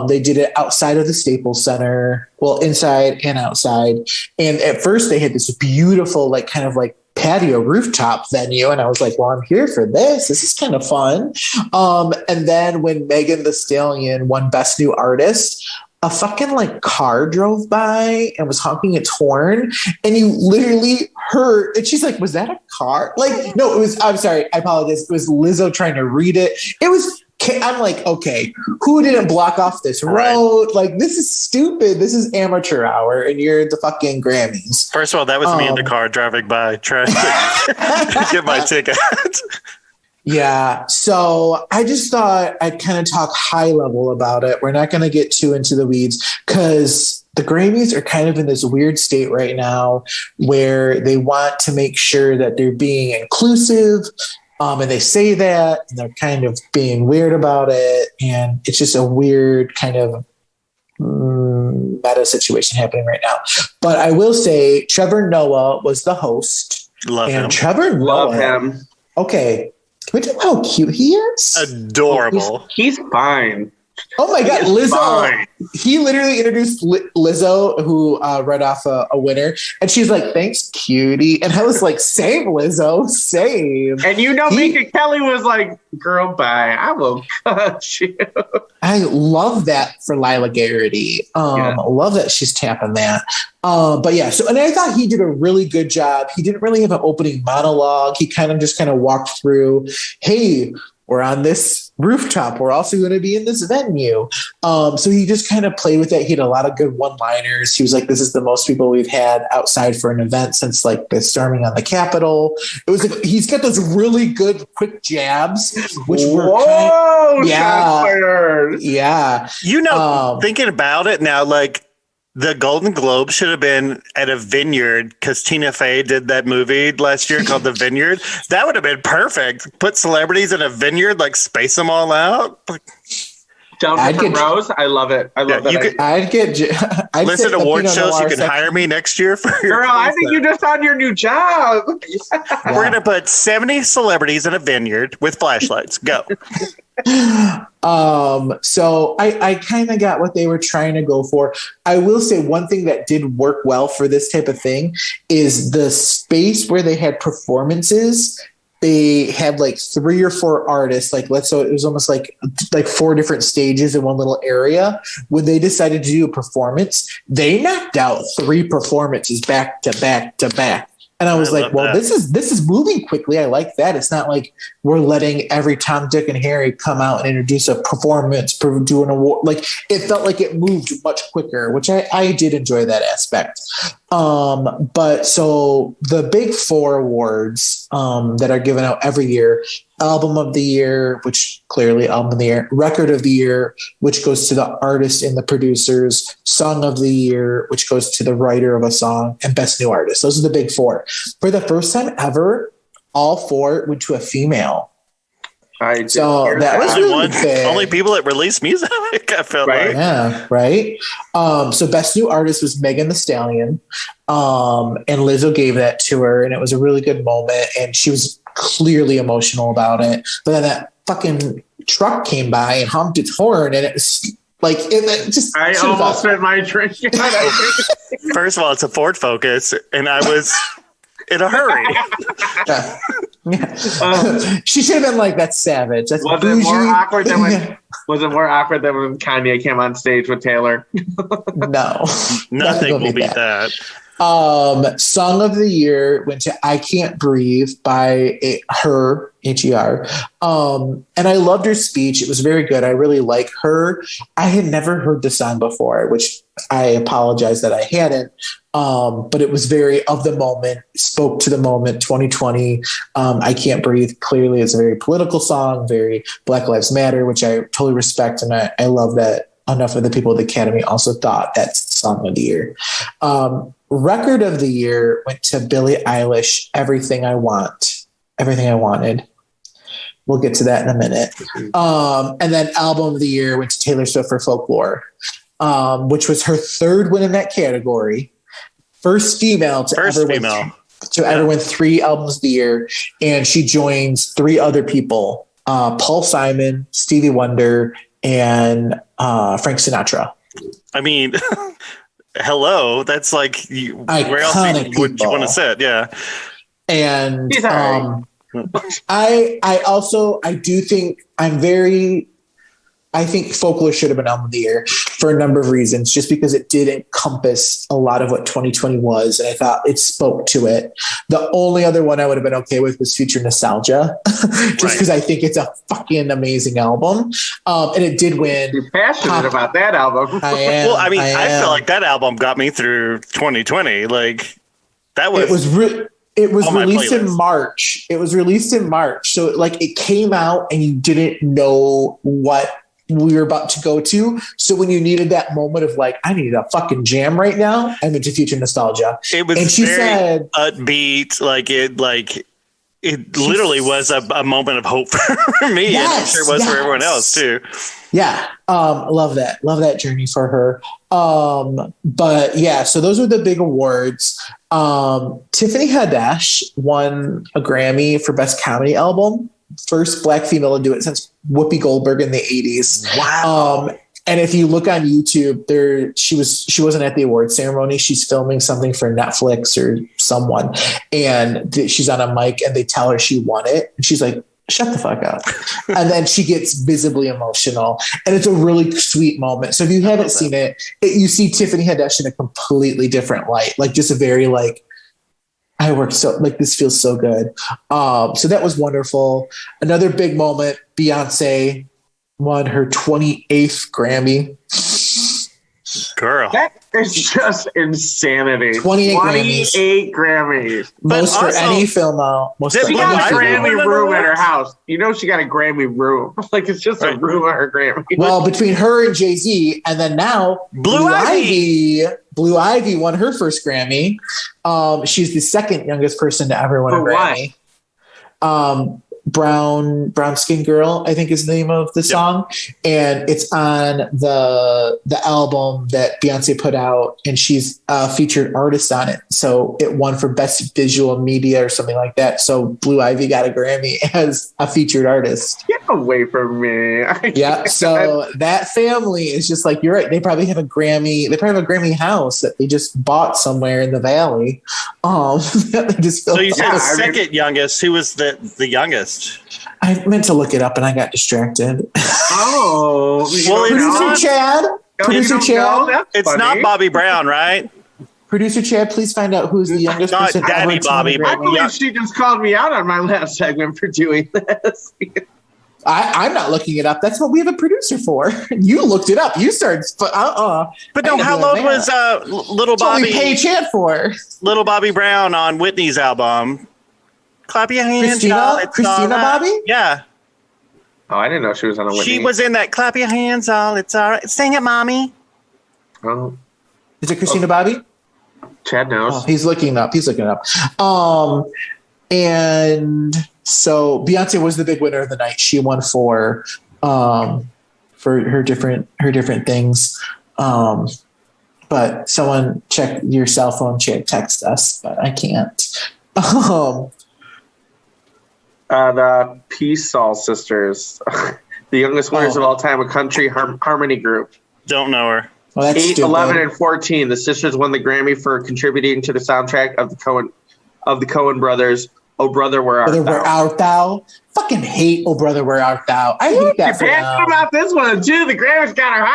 [SPEAKER 3] they did it outside of the Staples Center, well, inside and outside. And at first they had this beautiful, like, kind of like patio rooftop venue. And I was like, well, I'm here for this. This is kind of fun. And then when Megan Thee Stallion won Best New Artist, a fucking like car drove by and was honking its horn, and you literally heard, and she's like, was that a car? Like, no, it was, I'm sorry, I apologize. It was Lizzo trying to read it. It was, I'm like, okay, who didn't block off this road? Right. Like, this is stupid. This is amateur hour, and you're the fucking Grammys.
[SPEAKER 6] First of all, that was me in the car driving by trying to get my ticket.
[SPEAKER 3] Yeah, so I just thought I'd kind of talk high level about it. We're not going to get too into the weeds because the Grammys are kind of in this weird state right now where they want to make sure that they're being inclusive, and they say that, and they're kind of being weird about it, and it's just a weird kind of meta situation happening right now. But I will say Trevor Noah was the host.
[SPEAKER 6] Love him.
[SPEAKER 3] Trevor
[SPEAKER 4] Love
[SPEAKER 3] Noah,
[SPEAKER 4] him.
[SPEAKER 3] Okay. Can we talk about how cute he is?
[SPEAKER 6] Adorable.
[SPEAKER 4] He's fine.
[SPEAKER 3] Oh my God, Lizzo.
[SPEAKER 4] Fine.
[SPEAKER 3] He literally introduced Lizzo, who read off a winner. And she's like, thanks, cutie. And I was like, same, Lizzo, same.
[SPEAKER 4] And Minka Kelly was like, girl, bye. I will cut you.
[SPEAKER 3] I love that for Lila Garrity. I love that she's tapping that. But yeah, and I thought he did a really good job. He didn't really have an opening monologue. He kind of walked through, hey, we're on this rooftop. We're also going to be in this venue. So he just kind of played with it. He had a lot of good one-liners. He was like, this is the most people we've had outside for an event since like the storming on the Capitol. It was like, he's got those really good quick jabs, which were yeah.
[SPEAKER 6] Thinking about it now, like, the Golden Globe should have been at a vineyard because Tina Fey did that movie last year called The Vineyard. That would have been perfect. Put celebrities in a vineyard, like space them all out.
[SPEAKER 4] Down different rows. I love it. I love that.
[SPEAKER 3] I'd
[SPEAKER 6] listen to award shows. You can hire me next year for your
[SPEAKER 4] girl. I think you just found your new job.
[SPEAKER 6] Yeah. We're gonna put 70 celebrities in a vineyard with flashlights. Go.
[SPEAKER 3] So I kind of got what they were trying to go for. I will say one thing that did work well for this type of thing is the space where they had performances. They had like 3 or 4 artists, so it was almost like 4 different stages in one little area. When they decided to do a performance, they knocked out 3 performances back to back to back. And I was
[SPEAKER 6] I
[SPEAKER 3] like,
[SPEAKER 6] love that.
[SPEAKER 3] this is moving quickly. I like that. It's not like we're letting every Tom, Dick, and Harry come out and introduce a performance, do an award. Like, it felt like it moved much quicker, which I did enjoy that aspect. But so the big 4 awards that are given out every year: Album of the Year, which clearly Album of the Year; Record of the Year, which goes to the artist and the producers; Song of the Year, which goes to the writer of a song; and Best New Artist. Those are the big 4. For the first time ever, all 4 went to a female. So that was really big.
[SPEAKER 6] Only people that release music, I felt
[SPEAKER 4] Right.
[SPEAKER 6] like.
[SPEAKER 3] Yeah, right. So Best New Artist was Megan Thee Stallion, and Lizzo gave that to her, and it was a really good moment, and she was clearly emotional about it. But then that fucking truck came by and honked its horn, and it was like it just.
[SPEAKER 4] I almost spent my drink.
[SPEAKER 6] First of all, it's a Ford Focus, and I was in a hurry.
[SPEAKER 3] Yeah. She should have been like, "That's savage." That's
[SPEAKER 4] Was
[SPEAKER 3] bougie.
[SPEAKER 4] it more awkward than when? Was it more awkward than when Kanye came on stage with Taylor?
[SPEAKER 3] No,
[SPEAKER 6] Nothing will beat that.
[SPEAKER 3] Song of the Year went to "I Can't Breathe" by her, H-E-R. And I loved her speech. It was very good. I really like her. I had never heard the song before, which I apologize that I hadn't. But it was very of the moment, spoke to the moment, 2020. I Can't Breathe clearly is a very political song, very Black Lives Matter, which I totally respect. And I love that enough of the people at the Academy also thought that's Song of the Year. Record of the Year went to Billie Eilish, Everything I Want, Everything I Wanted. We'll get to that in a minute. And then Album of the Year went to Taylor Swift for Folklore, which was her 3rd win in that category. First female to ever win 3 albums of the year. And she joins 3 other people, Paul Simon, Stevie Wonder, and Frank Sinatra.
[SPEAKER 6] I mean, hello. That's like, where else would you want to sit? Yeah.
[SPEAKER 3] And I do think I think Folklore should have been Album of the Year for a number of reasons, just because it did encompass a lot of what 2020 was, and I thought it spoke to it. The only other one I would have been okay with was Future Nostalgia, just because I think it's a fucking amazing album. And it did win.
[SPEAKER 4] You're passionate about that album.
[SPEAKER 3] I am.
[SPEAKER 6] Well, I mean, I feel like that album got me through 2020. Like, that was...
[SPEAKER 3] It was released in March. It was released in March. So like it came out and you didn't know what we were about to go to. So when you needed that moment of like, I need a fucking jam right now, I went to Future Nostalgia.
[SPEAKER 6] It was
[SPEAKER 3] and she
[SPEAKER 6] very
[SPEAKER 3] said,
[SPEAKER 6] upbeat. It literally was a moment of hope for me.
[SPEAKER 3] Yes,
[SPEAKER 6] and I'm sure it was for everyone else too.
[SPEAKER 3] Yeah. Love that journey for her. But yeah, so those were the big awards. Tiffany Haddish won a Grammy for Best Comedy Album. First Black female to do it since Whoopi Goldberg in the 80s.
[SPEAKER 6] Wow.
[SPEAKER 3] And if you look on YouTube, she wasn't at the award ceremony. She's filming something for Netflix or someone, and she's on a mic, and they tell her she won it, and she's like, "Shut the fuck up!" And then she gets visibly emotional, and it's a really sweet moment. So if you haven't seen it, you see Tiffany Haddish in a completely different light, like just a very like, I worked so like this feels so good. So that was wonderful. Another big moment, Beyonce won her 28th Grammy.
[SPEAKER 6] Girl.
[SPEAKER 4] That is just insanity.
[SPEAKER 3] 28
[SPEAKER 4] Grammys.
[SPEAKER 3] Most for any film out.
[SPEAKER 4] She got a Grammy room at her house. You know she got a Grammy room. Like it's just a room at her Grammy.
[SPEAKER 3] Well, between her and Jay-Z, and then now Blue Ivy won her first Grammy. She's the second youngest person to ever win a Grammy. Brown Skin Girl, I think is the name of the song. And it's on the album that Beyonce put out, and she's a featured artist on it. So it won for Best Visual Media or something like that. So Blue Ivy got a Grammy as a featured artist.
[SPEAKER 4] Get away from me.
[SPEAKER 3] Yeah. So that family is just like, you're right. They probably have a Grammy house that they just bought somewhere in the Valley. They just
[SPEAKER 6] so you said the second youngest. Who was the youngest?
[SPEAKER 3] I meant to look it up and I got distracted.
[SPEAKER 4] Oh,
[SPEAKER 3] well, Producer Chad.
[SPEAKER 6] It's not Bobby Brown, right?
[SPEAKER 3] Producer Chad, please find out who's the youngest
[SPEAKER 6] Not
[SPEAKER 3] person
[SPEAKER 6] Daddy
[SPEAKER 3] ever to
[SPEAKER 6] Bobby,
[SPEAKER 3] win a
[SPEAKER 4] I
[SPEAKER 3] Grammy.
[SPEAKER 4] believe she just called me out on my last segment for doing this.
[SPEAKER 3] I'm not looking it up. That's what we have a producer for. You looked it up. You started.
[SPEAKER 6] But no, how old was little
[SPEAKER 3] That's what we
[SPEAKER 6] Bobby?
[SPEAKER 3] pay Chad for.
[SPEAKER 6] Little Bobby Brown on Whitney's album. Clap your hands, y'all. It's
[SPEAKER 3] Christina
[SPEAKER 6] all right.
[SPEAKER 3] Bobby?
[SPEAKER 6] Yeah,
[SPEAKER 4] Oh, I didn't know she was on a Whitney.
[SPEAKER 6] she was in that. Clap your hands, all. It's all right. Sing it, mommy.
[SPEAKER 4] Oh,
[SPEAKER 3] Is it Christina Bobby?
[SPEAKER 4] Chad knows.
[SPEAKER 3] Oh, he's looking up. And so Beyonce was the big winner of the night. She won for her different things. But someone check your cell phone, text us, but I can't.
[SPEAKER 4] The Peace All Sisters, the youngest winners of all time, a country harmony group.
[SPEAKER 6] Don't know her.
[SPEAKER 3] Well, that's
[SPEAKER 4] 8,
[SPEAKER 3] stupid.
[SPEAKER 4] 11, and 14. The sisters won the Grammy for contributing to the soundtrack of the Coen brothers. Oh Brother, Where Art
[SPEAKER 3] Brother,
[SPEAKER 4] Thou?
[SPEAKER 3] Where Art Thou? Fucking hate Oh Brother, Where Art Thou? I hate that for
[SPEAKER 4] You're passionate
[SPEAKER 3] them.
[SPEAKER 4] about this one too. The Grammys got her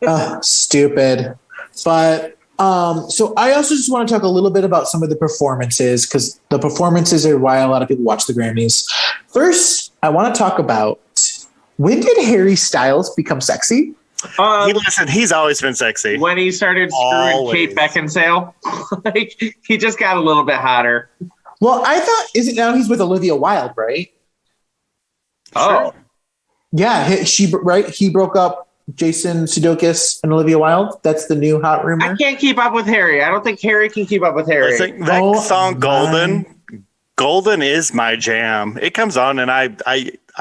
[SPEAKER 4] hot.
[SPEAKER 3] Stupid. But so I also just want to talk a little bit about some of the performances, because the performances are why a lot of people watch the Grammys. First, I want to talk about, when did Harry Styles become sexy?
[SPEAKER 6] He's always been sexy.
[SPEAKER 4] When he started screwing Kate Beckinsale, like he just got a little bit hotter.
[SPEAKER 3] Well, I thought, is it now he's with Olivia Wilde, right?
[SPEAKER 4] Oh,
[SPEAKER 3] Yeah, he broke up Jason Sudeikis and Olivia Wilde. That's the new hot rumor.
[SPEAKER 4] I can't keep up with Harry. I don't think Harry can keep up with Harry.
[SPEAKER 6] I think that song Golden is my jam. It comes on and I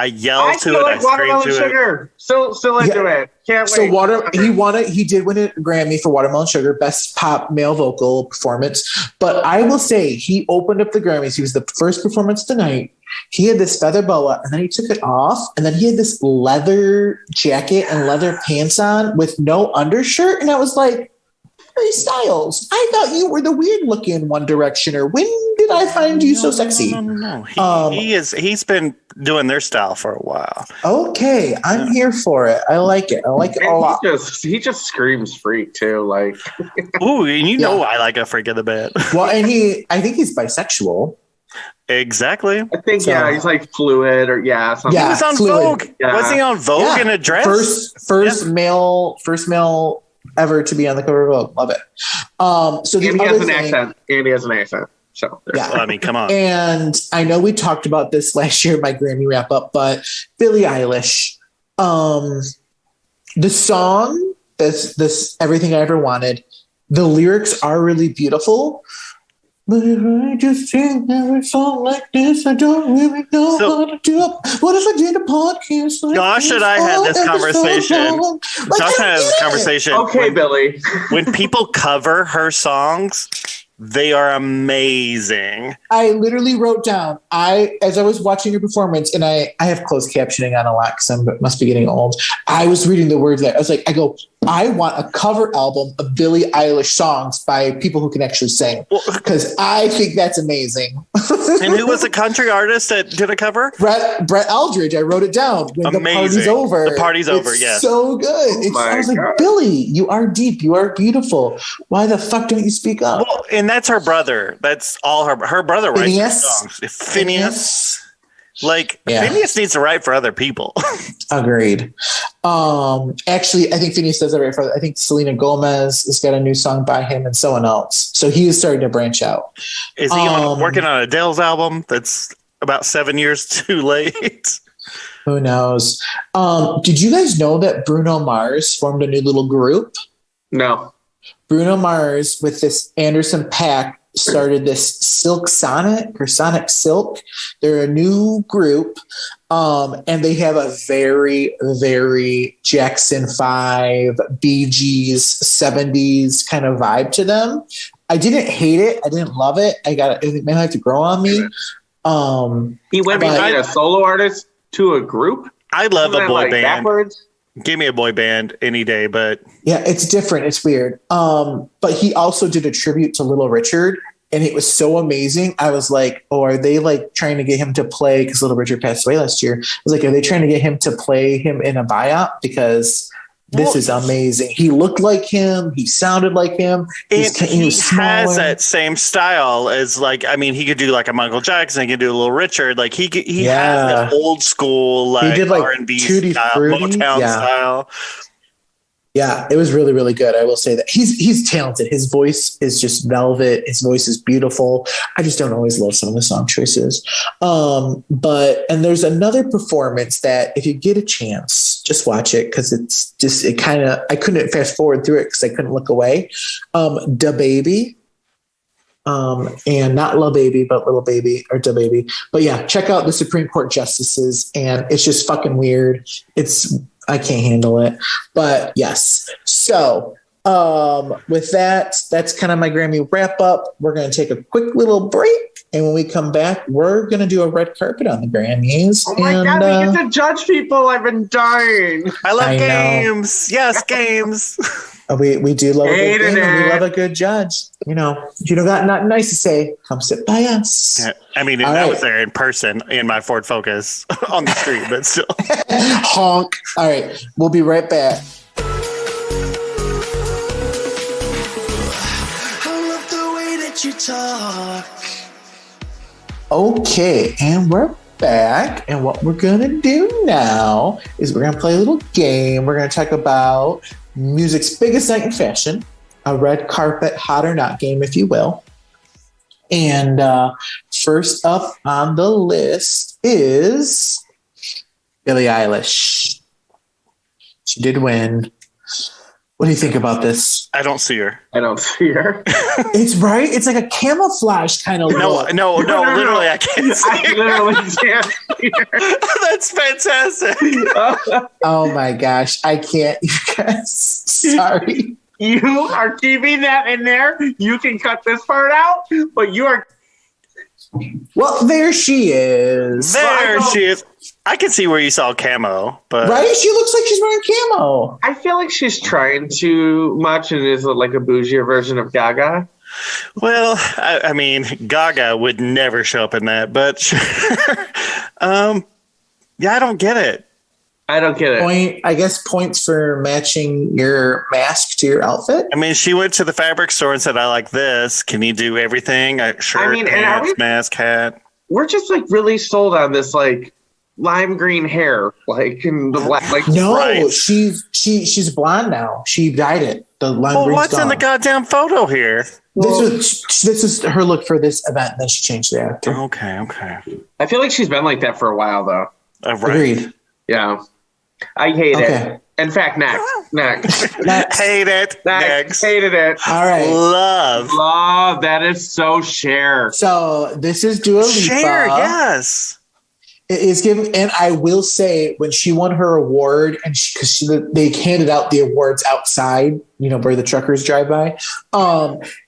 [SPEAKER 6] yell
[SPEAKER 4] I
[SPEAKER 6] to
[SPEAKER 4] still
[SPEAKER 6] it.
[SPEAKER 4] like
[SPEAKER 6] I scream
[SPEAKER 4] Watermelon
[SPEAKER 6] to it.
[SPEAKER 4] Sugar. Still into it. Can't
[SPEAKER 3] So
[SPEAKER 4] wait.
[SPEAKER 3] he did win a Grammy for Watermelon Sugar, best pop male vocal performance. But I will say he opened up the Grammys. He was the first performance tonight. He had this feather boa and then he took it off, and then he had this leather jacket and leather pants on with no undershirt. And I was like, Harry Styles, I thought you were the weird looking One Directioner. When did I find you so sexy?
[SPEAKER 6] No. He's been doing their style for a while.
[SPEAKER 3] Okay, I'm here for it. I like it. I like it a lot.
[SPEAKER 4] He just screams freak too. Like,
[SPEAKER 6] Ooh, and you know I like a freak of the bit.
[SPEAKER 3] Well, and I think he's bisexual.
[SPEAKER 6] Exactly.
[SPEAKER 4] I think he's like fluid or something.
[SPEAKER 3] Yeah.
[SPEAKER 6] He was on
[SPEAKER 3] fluid.
[SPEAKER 6] Vogue.
[SPEAKER 4] Yeah.
[SPEAKER 6] Was he on Vogue in a dress?
[SPEAKER 3] First male ever to be on the cover of Vogue. Love it. So the
[SPEAKER 4] And he
[SPEAKER 3] other
[SPEAKER 4] has an
[SPEAKER 3] thing,
[SPEAKER 4] accent. And he has an accent. So
[SPEAKER 3] Yeah.
[SPEAKER 6] Well, I mean, come on.
[SPEAKER 3] And I know we talked about this last year, my Grammy wrap up, but Billie Eilish, the song, this Everything I Ever Wanted, the lyrics are really beautiful. But if I just sing every song like this, I don't really know how to do it. What if I did a podcast like
[SPEAKER 6] Josh and I had this conversation. Josh and I had this conversation.
[SPEAKER 4] Okay, Billy.
[SPEAKER 6] When people cover her songs, they are amazing.
[SPEAKER 3] I literally wrote down, as I was watching your performance, and I have closed captioning on a lot because I must be getting old. I was reading the words there. I want a cover album of Billie Eilish songs by people who can actually sing, because I think that's amazing.
[SPEAKER 6] And who was the country artist that did a cover?
[SPEAKER 3] Brett Eldridge. I wrote it down. When
[SPEAKER 6] Amazing.
[SPEAKER 3] The party's over.
[SPEAKER 6] The party's over, yes.
[SPEAKER 3] So good. I was like, Billie, you are deep. You are beautiful. Why the fuck don't you speak up?
[SPEAKER 6] Well, and that's her brother. That's all her brother writes
[SPEAKER 3] Phineas?
[SPEAKER 6] songs. Phineas. Phineas needs to write for other people.
[SPEAKER 3] Agreed. Actually, I think Phineas does it right for. I think Selena Gomez has got a new song by him and someone else. So he is starting to branch out.
[SPEAKER 6] Is he working on Adele's album that's about 7 years too late?
[SPEAKER 3] Who knows? Did you guys know that Bruno Mars formed a new little group?
[SPEAKER 4] No.
[SPEAKER 3] Bruno Mars with this Anderson .Paak started this Silk Sonic or Sonic Silk. They're a new group, and they have a very, very Jackson 5, Bee Gees, 70s kind of vibe to them. I didn't hate it. I didn't love it. It may have to grow on me.
[SPEAKER 4] He went behind a solo artist to a group?
[SPEAKER 6] I love a boy band.
[SPEAKER 4] Backwards?
[SPEAKER 6] Give me a boy band any day, but
[SPEAKER 3] yeah, it's different. It's weird. But he also did a tribute to Little Richard, and it was so amazing. I was like, oh, are they like trying to get him to play? Because Little Richard passed away last year. I was like, are they trying to get him to play him in a biop? Because this is amazing. He looked like him. He sounded like him.
[SPEAKER 6] He
[SPEAKER 3] was
[SPEAKER 6] has that same style as like, I mean, he could do like a Michael Jackson. He could do a little Richard. Like he has the old school, like he did like R&B style, Motown style.
[SPEAKER 3] Yeah, it was really, really good. I will say that he's talented. His voice is just velvet. His voice is beautiful. I just don't always love some of the song choices. But there's another performance that if you get a chance, just watch it because I couldn't fast forward through it because I couldn't look away. Da Baby. And not Lil Baby, but Little Baby or Da Baby. But yeah, check out the Supreme Court justices, and it's just fucking weird. I can't handle it. But yes. So with that, that's kind of my Grammy wrap up. We're going to take a quick little break. And when we come back, we're going to do a red carpet on the Grammys.
[SPEAKER 4] Oh my God, we get to judge people. I've been dying.
[SPEAKER 6] I love games. Yes, games.
[SPEAKER 3] We do love a good game, and we love a good judge. You know, if you don't got nothing nice to say, come sit by us.
[SPEAKER 6] Yeah, I mean, I was there in person in my Ford Focus on the street, but still.
[SPEAKER 3] Honk. All right, we'll be right back.
[SPEAKER 5] I love the way that you talk.
[SPEAKER 3] Okay, and we're back. And what we're going to do now is we're going to play a little game. We're going to talk about music's biggest night in fashion, a red carpet hot or not game, if you will. And first up on the list is Billie Eilish. She did win. What do you think about this?
[SPEAKER 6] I don't see her.
[SPEAKER 3] It's right. It's like a camouflage kind of look.
[SPEAKER 6] No, literally, I can't see
[SPEAKER 4] I literally can't see her.
[SPEAKER 6] That's fantastic.
[SPEAKER 3] Oh my gosh. I can't. You guys, sorry.
[SPEAKER 4] You are keeping that in there. You can cut this part out, but you are.
[SPEAKER 3] Well, there she is.
[SPEAKER 6] There she is. I can see where you saw camo, but
[SPEAKER 3] right? She looks like she's wearing camo.
[SPEAKER 4] I feel like she's trying too much and is like a bougier version of Gaga.
[SPEAKER 6] Well, I mean, Gaga would never show up in that, but sure. Yeah, I don't get it.
[SPEAKER 3] I guess points for matching your mask to your outfit.
[SPEAKER 6] I mean, she went to the fabric store and said, I like this. Can you do everything? Shirt, pants, mask, hat.
[SPEAKER 4] We're just like really sold on this like lime green hair, like in the black. Like
[SPEAKER 3] no,
[SPEAKER 6] right.
[SPEAKER 3] she's blonde now. She dyed it. The lime green.
[SPEAKER 6] What's in the goddamn photo here?
[SPEAKER 3] This is her look for this event. Then she changed the actor.
[SPEAKER 6] Okay.
[SPEAKER 4] I feel like she's been like that for a while though.
[SPEAKER 6] Right.
[SPEAKER 3] Agreed.
[SPEAKER 4] Yeah. I hate it. In fact, next.
[SPEAKER 6] Hate it. Next.
[SPEAKER 4] Hated it.
[SPEAKER 3] All right.
[SPEAKER 4] Love. That is so Cher.
[SPEAKER 3] So this is Dua Lipa.
[SPEAKER 6] Cher, yes.
[SPEAKER 3] It is given, and I will say when she won her award, and because they handed out the awards outside, you know, where the truckers drive by,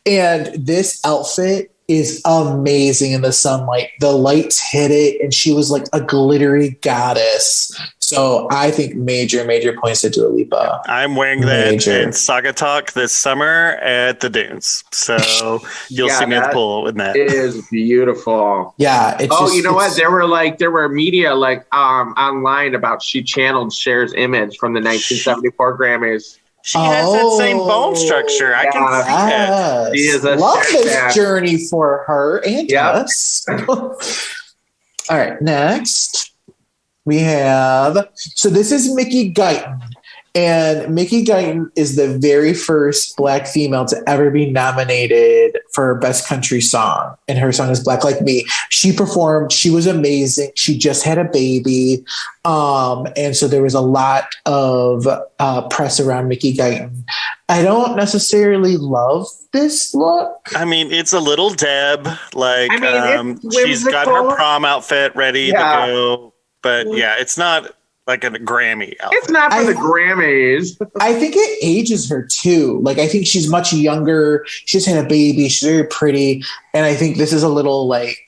[SPEAKER 3] and this outfit is amazing in the sunlight. The lights hit it, and she was like a glittery goddess. So I think major points to Dua Lipa.
[SPEAKER 6] I'm wearing that in Saga Talk this summer at the Dunes. So you'll see me at the pool with that.
[SPEAKER 4] It is beautiful.
[SPEAKER 3] Yeah.
[SPEAKER 4] You know what? There were media like online about she channeled Cher's image from the 1974 Grammys.
[SPEAKER 6] She has that same bone structure. I can see it.
[SPEAKER 4] She is a
[SPEAKER 3] love this
[SPEAKER 4] fan.
[SPEAKER 3] journey for her and us. All right, next we have. So this is Mickey Guyton, and Mickey Guyton is the very first Black female to ever be nominated for Best Country Song, and her song is "Black Like Me." She performed. She was amazing. She just had a baby. And so there was a lot of press around Mickey Guyton. I don't necessarily love this look.
[SPEAKER 6] I mean, it's a little Deb. Like, she's got her prom outfit ready to go. But yeah, it's not like a Grammy outfit.
[SPEAKER 4] It's not for the Grammys.
[SPEAKER 3] I think it ages her too. Like, I think she's much younger. She just had a baby. She's very pretty. And I think this is a little like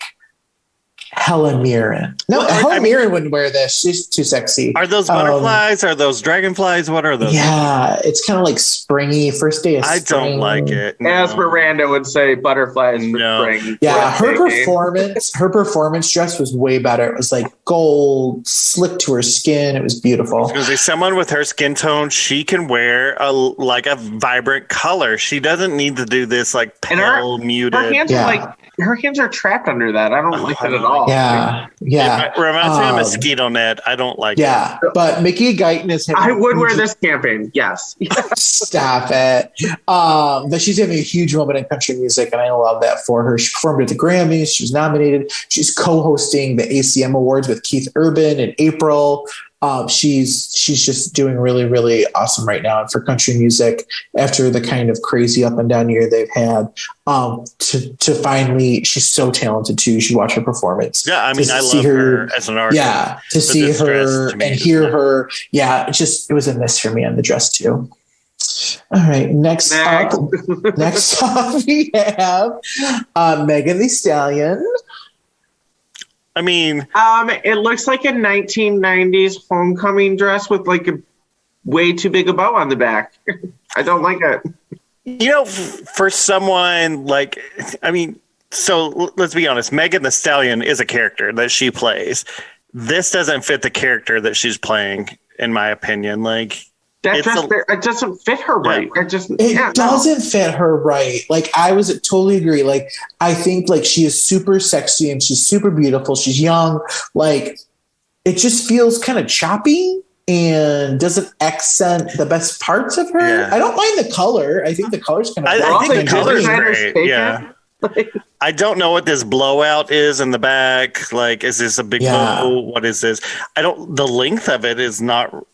[SPEAKER 3] Helen Mirren. No, Helen Mirren wouldn't wear this. She's too sexy.
[SPEAKER 6] Are those butterflies? Are those dragonflies? What are those?
[SPEAKER 3] Yeah, it's kind of like springy. First day of spring.
[SPEAKER 6] I don't like it. No.
[SPEAKER 4] As Miranda would say, butterflies for spring.
[SPEAKER 3] Yeah, her performance dress was way better. It was like gold, slick to her skin. It was beautiful.
[SPEAKER 6] Because someone with her skin tone, she can wear a vibrant color. She doesn't need to do this like pale, muted.
[SPEAKER 4] Her hands are her hands are trapped under that. I don't like that at all.
[SPEAKER 3] Yeah.
[SPEAKER 6] It reminds me of a mosquito net. I don't like it.
[SPEAKER 3] Yeah, but Mickey Guyton is having
[SPEAKER 4] I would wear this campaign. Yes.
[SPEAKER 3] Stop it. But she's having a huge moment in country music, and I love that for her. She performed at the Grammys. She was nominated. She's co-hosting the ACM Awards with Keith Urban in April. She's just doing really, really awesome right now. And for country music, after the kind of crazy up and down year they've had, to finally, she's so talented too. You should watch her performance.
[SPEAKER 6] Yeah, I mean, I love her as an artist.
[SPEAKER 3] Yeah, to see her and hear her. Yeah, it was a miss for me on the dress too. All right, next up, we have Megan Thee Stallion.
[SPEAKER 6] I mean,
[SPEAKER 4] it looks like a 1990s homecoming dress with like a way too big a bow on the back. I don't like it.
[SPEAKER 6] You know, for someone so let's be honest. Megan Thee Stallion is a character that she plays. This doesn't fit the character that she's playing, in my opinion. Like,
[SPEAKER 4] that dress, it doesn't fit her right.
[SPEAKER 3] It doesn't fit her right. Like, I was totally agree. Like, I think like she is super sexy and she's super beautiful. She's young. Like, it just feels kind of choppy and doesn't accent the best parts of her. Yeah. I don't mind the color. I think the color's kind of.
[SPEAKER 6] I think the color's great. Yeah. I don't know what this blowout is in the back. Like, is this a big bow? What is this? The length of it is not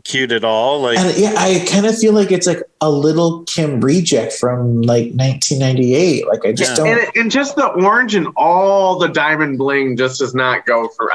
[SPEAKER 6] cute at all. Like,
[SPEAKER 3] I kind of feel like it's like a little Kim reject from like 1998. Like, I just don't.
[SPEAKER 4] And just the orange and all the diamond bling just does not go for.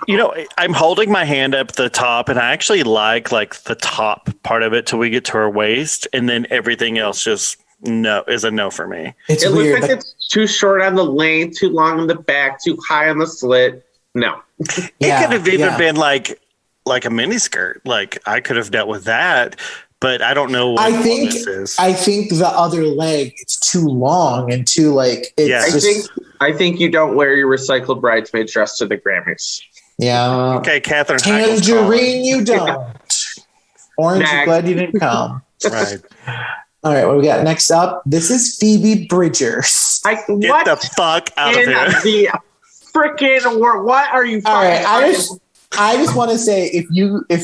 [SPEAKER 6] You know, I'm holding my hand up the top, and I actually like the top part of it till we get to her waist, and then everything else just is a no for me.
[SPEAKER 3] It
[SPEAKER 4] weird. Looks like it's too short on the length, too long on the back, too high on the slit. No.
[SPEAKER 6] It could have even been like a mini skirt. Like, I could have dealt with that, but I don't know what this is.
[SPEAKER 3] I think the other leg, it's too long and too like.
[SPEAKER 4] I think you don't wear your recycled bridesmaid dress to the Grammys.
[SPEAKER 3] Yeah.
[SPEAKER 6] Okay, Catherine.
[SPEAKER 3] Tangerine, you don't. Orange, I'm glad you didn't come.
[SPEAKER 6] Right.
[SPEAKER 3] All right, what we got next up? This is Phoebe Bridgers.
[SPEAKER 6] Get the fuck out of here.
[SPEAKER 4] The freaking word. What are you
[SPEAKER 3] all right, I just want to say, if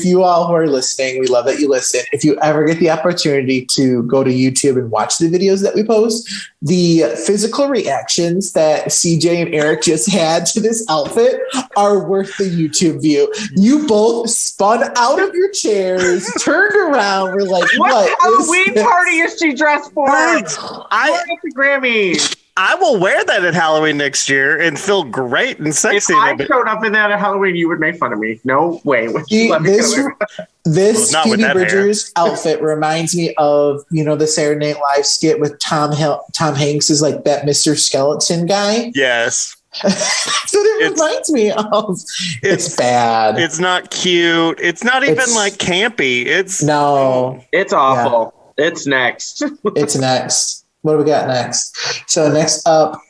[SPEAKER 3] you all who are listening, we love that you listen. If you ever get the opportunity to go to YouTube and watch the videos that we post, the physical reactions that CJ and Eric just had to this outfit are worth the YouTube view. You both spun out of your chairs, turned around, we're like, what
[SPEAKER 4] Halloween party is she dressed for?
[SPEAKER 6] I
[SPEAKER 4] at the Grammys.
[SPEAKER 6] I will wear that at Halloween next year and feel great and sexy.
[SPEAKER 4] If I showed up in that at Halloween, you would make fun of me. No way.
[SPEAKER 3] This Phoebe Bridgers outfit reminds me of, the Saturday Night Live skit with Tom Hanks is like that Mr. Skeleton guy.
[SPEAKER 6] Yes.
[SPEAKER 3] That's what it reminds me of. It's bad.
[SPEAKER 6] It's not cute. It's not even like campy. It's
[SPEAKER 4] awful. Yeah. It's next.
[SPEAKER 3] It's next. What do we got next? So next up,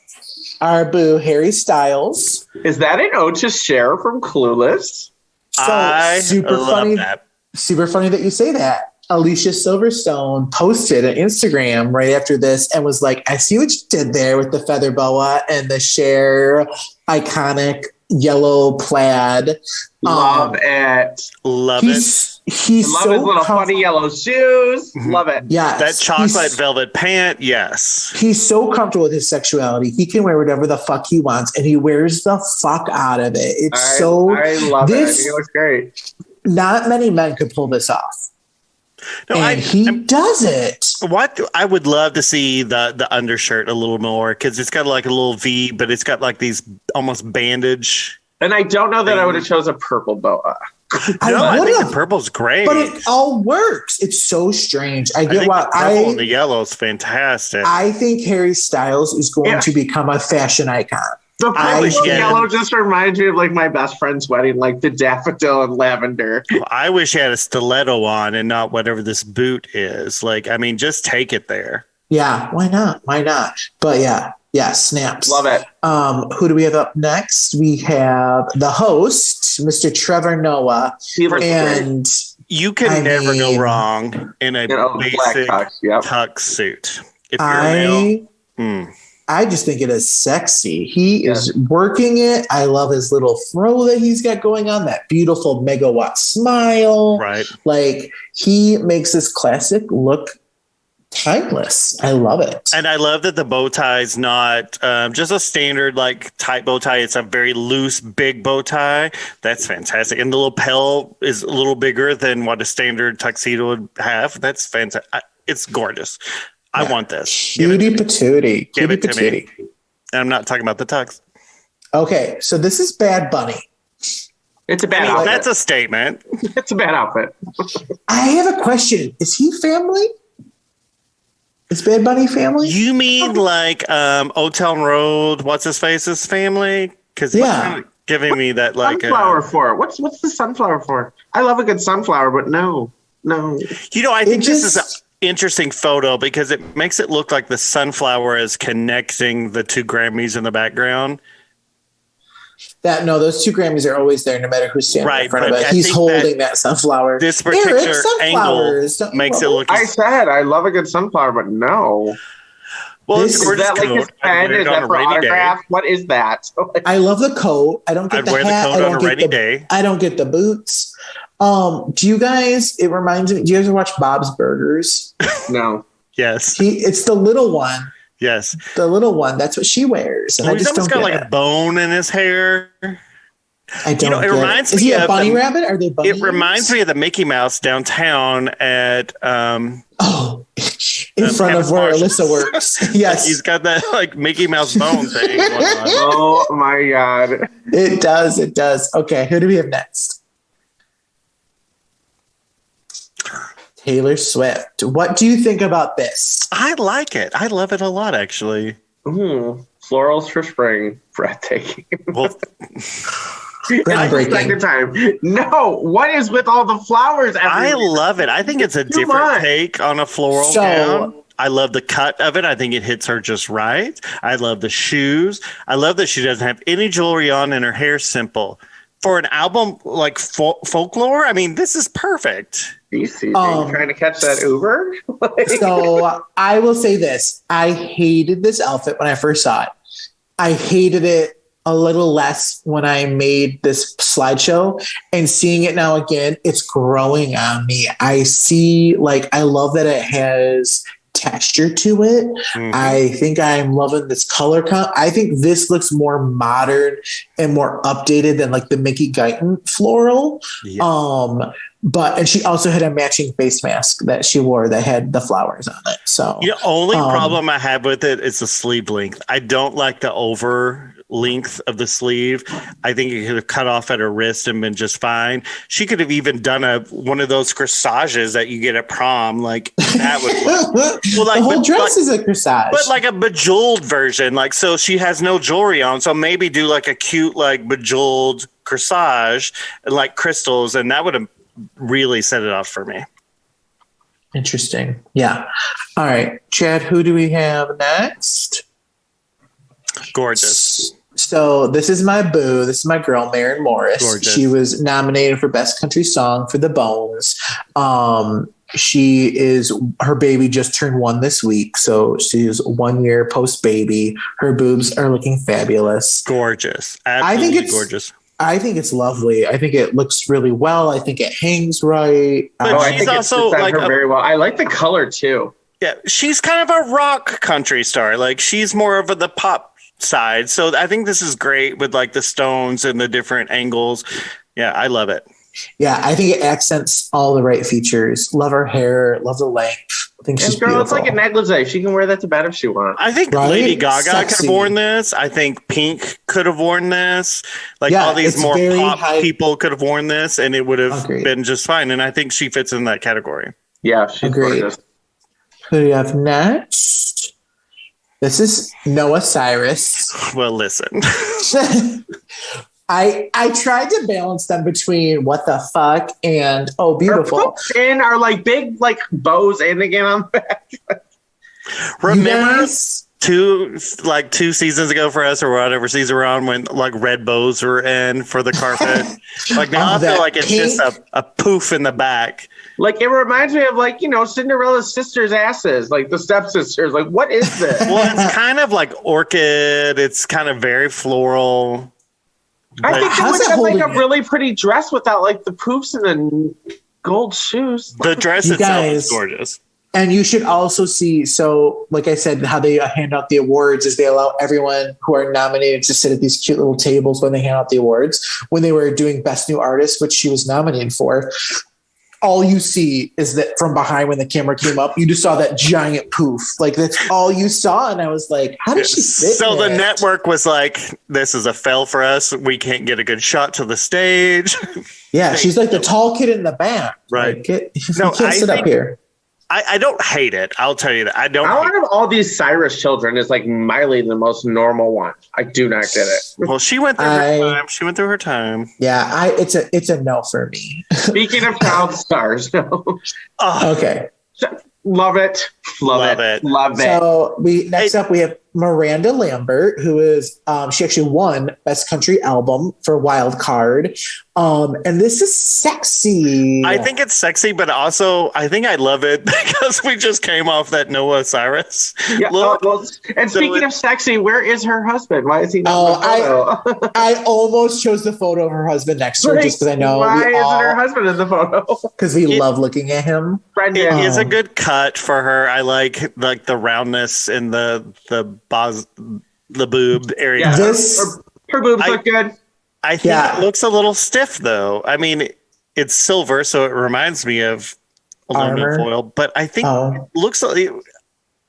[SPEAKER 3] our boo Harry Styles.
[SPEAKER 4] Is that an ode to Cher from Clueless?
[SPEAKER 6] I love that.
[SPEAKER 3] Super funny that you say that. Alicia Silverstone posted an Instagram right after this and was like, I see what you did there with the feather boa and the Cher iconic yellow plaid.
[SPEAKER 4] Love it.
[SPEAKER 6] Love it.
[SPEAKER 3] He's
[SPEAKER 4] love
[SPEAKER 3] so
[SPEAKER 4] his little funny yellow shoes. Love it.
[SPEAKER 3] Yes.
[SPEAKER 6] That chocolate velvet pant. Yes.
[SPEAKER 3] He's so comfortable with his sexuality. He can wear whatever the fuck he wants and he wears the fuck out of it.
[SPEAKER 4] I love it. I think it looks great.
[SPEAKER 3] Not many men could pull this off. No, he does it.
[SPEAKER 6] What I would love to see the undershirt a little more because it's got like a little V, but it's got like these almost bandage.
[SPEAKER 4] And I don't know that I would have chose a purple boa.
[SPEAKER 6] I think the purple's great,
[SPEAKER 3] but it all works. It's so strange. I get why.
[SPEAKER 6] The purple and the yellow is fantastic.
[SPEAKER 3] I think Harry Styles is going to become a fashion icon.
[SPEAKER 4] The purple
[SPEAKER 6] yeah.
[SPEAKER 4] yellow just reminds me of like my best friend's wedding, like the daffodil and lavender.
[SPEAKER 6] I wish he had a stiletto on and not whatever this boot is. Like, I mean, just take it there.
[SPEAKER 3] Yeah, why not? Why not? But yeah, snaps.
[SPEAKER 4] Love it.
[SPEAKER 3] Who do we have up next? We have the host, Mr. Trevor Noah,
[SPEAKER 4] He looks
[SPEAKER 3] and
[SPEAKER 6] You can never go wrong in a
[SPEAKER 4] black
[SPEAKER 6] basic
[SPEAKER 4] tux, yep.
[SPEAKER 6] tux suit. If you're a male,
[SPEAKER 3] I just think it is sexy. He is working it. I love his little throw that he's got going on, that beautiful megawatt smile.
[SPEAKER 6] right?
[SPEAKER 3] Like, he makes this classic look timeless. I love it.
[SPEAKER 6] And I love that the bow tie is not just a standard like tight bow tie. It's a very loose, big bow tie. That's fantastic. And the lapel is a little bigger than what a standard tuxedo would have. That's fantastic. It's gorgeous. I want this.
[SPEAKER 3] Cutie patootie.
[SPEAKER 6] Give
[SPEAKER 3] Cutie
[SPEAKER 6] it to me.
[SPEAKER 3] patootie.
[SPEAKER 6] And I'm not talking about the tux.
[SPEAKER 3] Okay, so this is Bad Bunny.
[SPEAKER 4] It's a bad
[SPEAKER 6] I mean,
[SPEAKER 4] outfit.
[SPEAKER 6] that's a statement.
[SPEAKER 4] It's a bad outfit.
[SPEAKER 3] I have a question. Is he family? Is Bad Bunny family?
[SPEAKER 6] You mean like Old Town Road, what's his face's family? Because
[SPEAKER 3] Yeah.
[SPEAKER 6] giving me that like
[SPEAKER 4] Sunflower for? What's the sunflower for? I love a good sunflower, but no.
[SPEAKER 6] You know, I think this is an interesting photo because it makes it look like the sunflower is connecting the two Grammys in the background.
[SPEAKER 3] Those two Grammys are always there, no matter who's standing in front of
[SPEAKER 6] but
[SPEAKER 3] it.
[SPEAKER 6] I
[SPEAKER 3] He's
[SPEAKER 6] think
[SPEAKER 3] holding that sunflower.
[SPEAKER 6] This particular angle
[SPEAKER 3] Don't you
[SPEAKER 6] makes it
[SPEAKER 3] love
[SPEAKER 6] look.
[SPEAKER 4] I said I love a good sunflower, but no.
[SPEAKER 6] Well,
[SPEAKER 3] This-
[SPEAKER 6] it's
[SPEAKER 4] Is
[SPEAKER 6] gorgeous
[SPEAKER 4] that like his
[SPEAKER 6] coat. I'd
[SPEAKER 4] pen?
[SPEAKER 6] wear
[SPEAKER 4] Is
[SPEAKER 6] it on
[SPEAKER 4] that
[SPEAKER 6] a
[SPEAKER 4] for
[SPEAKER 6] rainy day.
[SPEAKER 4] autograph? What is that?
[SPEAKER 3] I love the coat. I don't get
[SPEAKER 6] I'd
[SPEAKER 3] the
[SPEAKER 6] wear the
[SPEAKER 3] hat.
[SPEAKER 6] coat
[SPEAKER 3] I don't
[SPEAKER 6] on a
[SPEAKER 3] get
[SPEAKER 6] rainy
[SPEAKER 3] the,
[SPEAKER 6] day.
[SPEAKER 3] I don't get the boots. Do you guys? It reminds me. Do you guys watch Bob's Burgers?
[SPEAKER 4] No.
[SPEAKER 6] Yes,
[SPEAKER 3] It's the little one.
[SPEAKER 6] yes.
[SPEAKER 3] The little one. That's what she wears. And
[SPEAKER 6] Well,
[SPEAKER 3] I
[SPEAKER 6] he's
[SPEAKER 3] just
[SPEAKER 6] almost
[SPEAKER 3] don't
[SPEAKER 6] got
[SPEAKER 3] get
[SPEAKER 6] like a bone in his hair.
[SPEAKER 3] I don't.
[SPEAKER 6] it
[SPEAKER 3] get
[SPEAKER 6] reminds
[SPEAKER 3] Is
[SPEAKER 6] me
[SPEAKER 3] he a
[SPEAKER 6] of
[SPEAKER 3] bunny
[SPEAKER 6] the-
[SPEAKER 3] rabbit? Are they bunny?
[SPEAKER 6] It reminds me of the Mickey Mouse downtown at
[SPEAKER 3] Oh, in front of
[SPEAKER 6] Hammond
[SPEAKER 3] where
[SPEAKER 6] Marshalls.
[SPEAKER 3] Alyssa works. Yes,
[SPEAKER 6] he's got that like Mickey Mouse bone thing going on.
[SPEAKER 4] Oh my god.
[SPEAKER 3] it does. It does. Okay, who do we have next? Taylor Swift. What do you think about this?
[SPEAKER 6] I like it. I love it a lot, actually.
[SPEAKER 4] Florals for spring. Breathtaking.
[SPEAKER 6] Well,
[SPEAKER 3] Groundbreaking.
[SPEAKER 4] Second time. No. What is with all the flowers?
[SPEAKER 6] I
[SPEAKER 4] everywhere?
[SPEAKER 6] love it. I think it's a
[SPEAKER 4] Too
[SPEAKER 6] different
[SPEAKER 4] much.
[SPEAKER 6] take on a floral
[SPEAKER 3] So-
[SPEAKER 6] gown. I love the cut of it. I think it hits her just right. I love the shoes. I love that she doesn't have any jewelry on and her hair's simple. For an album like Folklore, I mean, this is perfect.
[SPEAKER 4] DC, trying to catch that Uber?
[SPEAKER 3] So I will say this. I hated this outfit when I first saw it. I hated it a little less when I made this slideshow, and seeing it now again, it's growing on me. I love that it has texture to it.
[SPEAKER 6] Mhm.
[SPEAKER 3] I think I'm loving this color count. I think this looks more modern and more updated than like the Mickey Guyton floral.
[SPEAKER 6] Yeah.
[SPEAKER 3] And she also had a matching face mask that she wore that had the flowers on it. So
[SPEAKER 6] The only problem I have with it is the sleeve length. I don't like the over length of the sleeve. I think it could have cut off at her wrist and been just fine. She could have even done one of those corsages that you get at prom. Like that would look,
[SPEAKER 3] the whole dress is a corsage.
[SPEAKER 6] but like a bejeweled version. Like, so she has no jewelry on. So maybe do like a cute, like bejeweled corsage and like crystals. And that would have really set it off for me.
[SPEAKER 3] Interesting. Yeah. All right. Chad, who do we have next?
[SPEAKER 6] Gorgeous.
[SPEAKER 3] So this is my boo. This is my girl, Maren Morris.
[SPEAKER 6] Gorgeous.
[SPEAKER 3] She was nominated for Best Country Song for The Bones. Her baby just turned 1 this week. So she's 1 year post baby. Her boobs are looking fabulous.
[SPEAKER 6] Gorgeous.
[SPEAKER 3] I think
[SPEAKER 6] Absolutely
[SPEAKER 3] it's
[SPEAKER 6] gorgeous.
[SPEAKER 3] I think it's lovely. I think it looks really well. I think it hangs right.
[SPEAKER 6] But
[SPEAKER 4] I
[SPEAKER 6] she's
[SPEAKER 4] think
[SPEAKER 6] also
[SPEAKER 4] it's
[SPEAKER 6] like
[SPEAKER 4] her very well. I like the color too.
[SPEAKER 6] Yeah, she's kind of a rock country star. Like she's more of the pop side. So I think this is great with like the stones and the different angles. Yeah, I love it.
[SPEAKER 3] Yeah, I think it accents all the right features. Love her hair. Love the length. I think she's
[SPEAKER 4] And girl, it's
[SPEAKER 3] beautiful.
[SPEAKER 4] like a negligee. She can wear that to bed if she wants.
[SPEAKER 6] I think
[SPEAKER 3] Right?
[SPEAKER 6] Lady Gaga could
[SPEAKER 3] Sexy.
[SPEAKER 6] have worn this. I think Pink could have worn this. Like
[SPEAKER 3] Yeah,
[SPEAKER 6] all these
[SPEAKER 3] it's
[SPEAKER 6] more
[SPEAKER 3] very
[SPEAKER 6] pop
[SPEAKER 3] high-
[SPEAKER 6] people could have worn this and it would have
[SPEAKER 3] Agreed.
[SPEAKER 6] been just fine. And I think she fits in that category.
[SPEAKER 4] Yeah, she's
[SPEAKER 3] Agreed.
[SPEAKER 4] gorgeous.
[SPEAKER 3] Who do you have next? This is Noah Cyrus.
[SPEAKER 6] Well, listen.
[SPEAKER 3] I tried to balance them between what the fuck and oh beautiful.
[SPEAKER 4] And are like big like bows and again on the back.
[SPEAKER 6] Remember two seasons ago for us or whatever season we're on when like red bows were in for the carpet. Like now I feel like it's just a poof in the back.
[SPEAKER 4] Like it reminds me of like, you know, Cinderella's sisters' asses, like the stepsisters. Like what is this?
[SPEAKER 6] Well, it's kind of like orchid. It's kind of very floral.
[SPEAKER 4] I think it would have like a really pretty dress without like the poofs and the gold shoes.
[SPEAKER 6] The dress itself is gorgeous.
[SPEAKER 3] And you should also see, so like I said, how they hand out the awards is they allow everyone who are nominated to sit at these cute little tables when they hand out the awards. When they were doing Best New Artist, which she was nominated for, all you see is that from behind when the camera came up, you just saw that giant poof. Like that's all you saw. And I was like, how did she fit
[SPEAKER 6] So
[SPEAKER 3] in
[SPEAKER 6] the network was like, this is a fail for us. We can't get a good shot to the stage.
[SPEAKER 3] Yeah, she's like the tall kid in the back.
[SPEAKER 6] Right.
[SPEAKER 3] Like, you can't sit up here.
[SPEAKER 6] I don't hate it. I'll tell you that. I don't.
[SPEAKER 4] Out of all these Cyrus children, is like Miley the most normal one. I do not get it.
[SPEAKER 6] Well, she went through her time. She went through her time.
[SPEAKER 3] Yeah, it's a no for me.
[SPEAKER 4] Speaking of child stars, no.
[SPEAKER 3] Okay.
[SPEAKER 4] Love it. Love it.
[SPEAKER 3] So next up we have Miranda Lambert, who is she actually won Best Country Album for Wild Card. And this is sexy.
[SPEAKER 6] I think it's sexy, but also I think I love it because we just came off that Noah Cyrus.
[SPEAKER 4] Yeah, and speaking of sexy, where is her husband? Why is he not in the photo?
[SPEAKER 3] I almost chose the photo of her husband next to her just because I know
[SPEAKER 4] why isn't her husband in the photo?
[SPEAKER 3] Because we love looking at him.
[SPEAKER 6] It is a good cut for her. I like the roundness in the boob area.
[SPEAKER 4] Yeah, her boobs look good.
[SPEAKER 6] I think it looks a little stiff, though. I mean, it's silver, so it reminds me of aluminum foil. But I think it looks like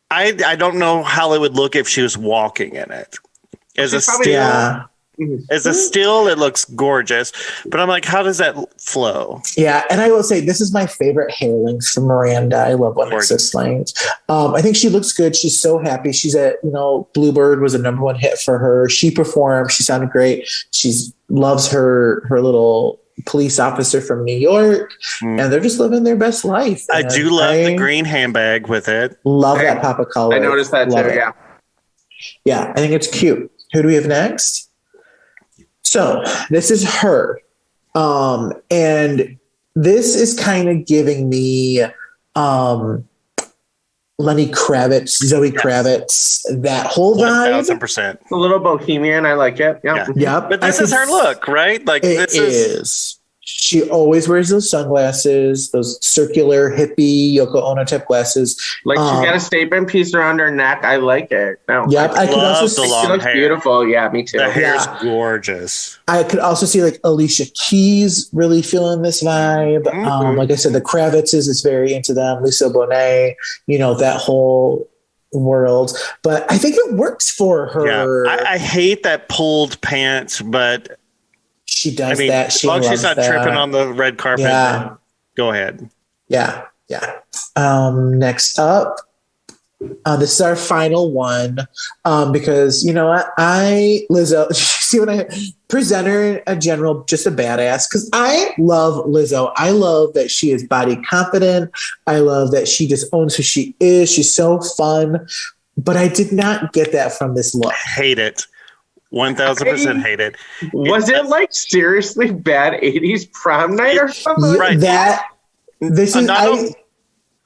[SPEAKER 6] I don't know how it would look if she was walking in it. As a still, it looks gorgeous. But I'm like, how does that flow?
[SPEAKER 3] Yeah, and I will say this is my favorite hair length from Miranda. I love when it's this length. I think she looks good. She's so happy. She's Bluebird was a #1 hit for her. She performed. She sounded great. She loves her little police officer from New York, and they're just living their best life.
[SPEAKER 6] I do love the green handbag with it.
[SPEAKER 3] Love that pop of color.
[SPEAKER 4] I noticed that too. Yeah.
[SPEAKER 3] Yeah, I think it's cute. Who do we have next? So this is her. And this is kind of giving me Lenny Kravitz, Zoe Kravitz, that whole vibe.
[SPEAKER 6] 1,000%.
[SPEAKER 4] A little bohemian. I like it.
[SPEAKER 3] Yeah.
[SPEAKER 6] But this is her look, right? Like this is.
[SPEAKER 3] She always wears those sunglasses, those circular hippie Yoko Ono type glasses.
[SPEAKER 4] Like she's got a statement piece around her neck. I like it. No,
[SPEAKER 3] yep, I could also see
[SPEAKER 4] she looks beautiful. Yeah, me too.
[SPEAKER 6] The hair's gorgeous.
[SPEAKER 3] I could also see like Alicia Keys really feeling this vibe. Like I said, the Kravitzes is very into them. Lisa Bonet, that whole world. But I think it works for her.
[SPEAKER 6] Yeah. I hate that pulled pants, but
[SPEAKER 3] she does that.
[SPEAKER 6] As long as she's not tripping on the red carpet, then go ahead.
[SPEAKER 3] Yeah. Next up, this is our final one because you know what? Lizzo. See what I presenter in general, just a badass. Because I love Lizzo. I love that she is body confident. I love that she just owns who she is. She's so fun. But I did not get that from this look.
[SPEAKER 6] Hate it. 1,000% hate it.
[SPEAKER 4] Was it like seriously bad 80s prom night or something?
[SPEAKER 6] Right.
[SPEAKER 3] This is. Go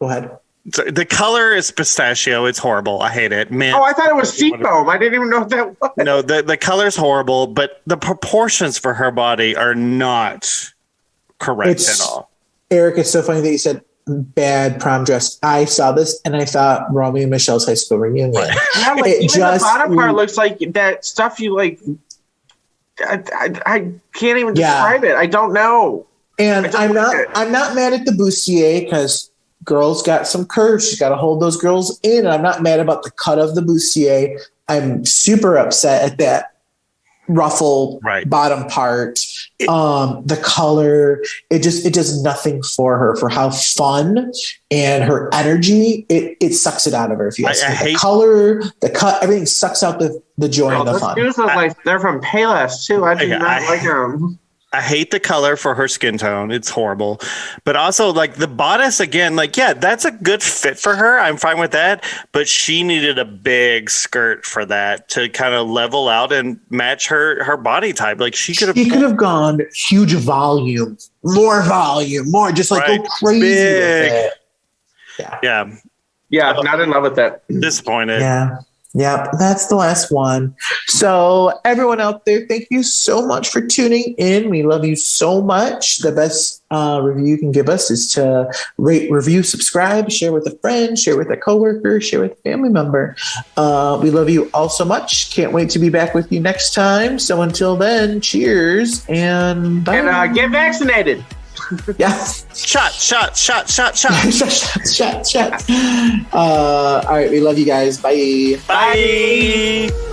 [SPEAKER 3] ahead.
[SPEAKER 6] The color is pistachio. It's horrible. I hate it. Man.
[SPEAKER 4] Oh, I thought it was seafoam. I didn't even know what that was.
[SPEAKER 6] No, the color's horrible, but the proportions for her body are not correct at all.
[SPEAKER 3] Eric, it's so funny that you said bad prom dress. I saw this and I thought Romeo and Michelle's high school reunion.
[SPEAKER 4] Yeah, like even the bottom part looks like that stuff you like. I can't even describe it. I don't know.
[SPEAKER 3] And I'm not mad at the bustier because girls got some curves. She's got to hold those girls in. And I'm not mad about the cut of the bustier. I'm super upset at that ruffle bottom part. The color, it does nothing for her, for how fun and her energy. It sucks it out of her. If you ask me, the color, the cut, everything sucks out the joy and the fun.
[SPEAKER 4] Those look like they're from Payless too. I do not like them.
[SPEAKER 6] I hate the color for her skin tone. It's horrible. But also, like, the bodice, again, like, yeah, that's a good fit for her. I'm fine with that. But she needed a big skirt for that to kind of level out and match her body type. Like, she could have
[SPEAKER 3] gone huge volume, more just like go crazy with it.
[SPEAKER 4] Yeah, not in love with that.
[SPEAKER 6] Disappointed.
[SPEAKER 3] Yeah. Yep, that's the last one. So everyone out there, thank you so much for tuning in. We love you so much. The best review you can give us is to rate, review, subscribe, share with a friend, share with a coworker, share with a family member. We love you all so much. Can't wait to be back with you next time. So until then, cheers and bye.
[SPEAKER 4] And get vaccinated.
[SPEAKER 3] Yeah.
[SPEAKER 6] Shot.
[SPEAKER 3] All right, we love you guys. Bye.
[SPEAKER 6] Bye.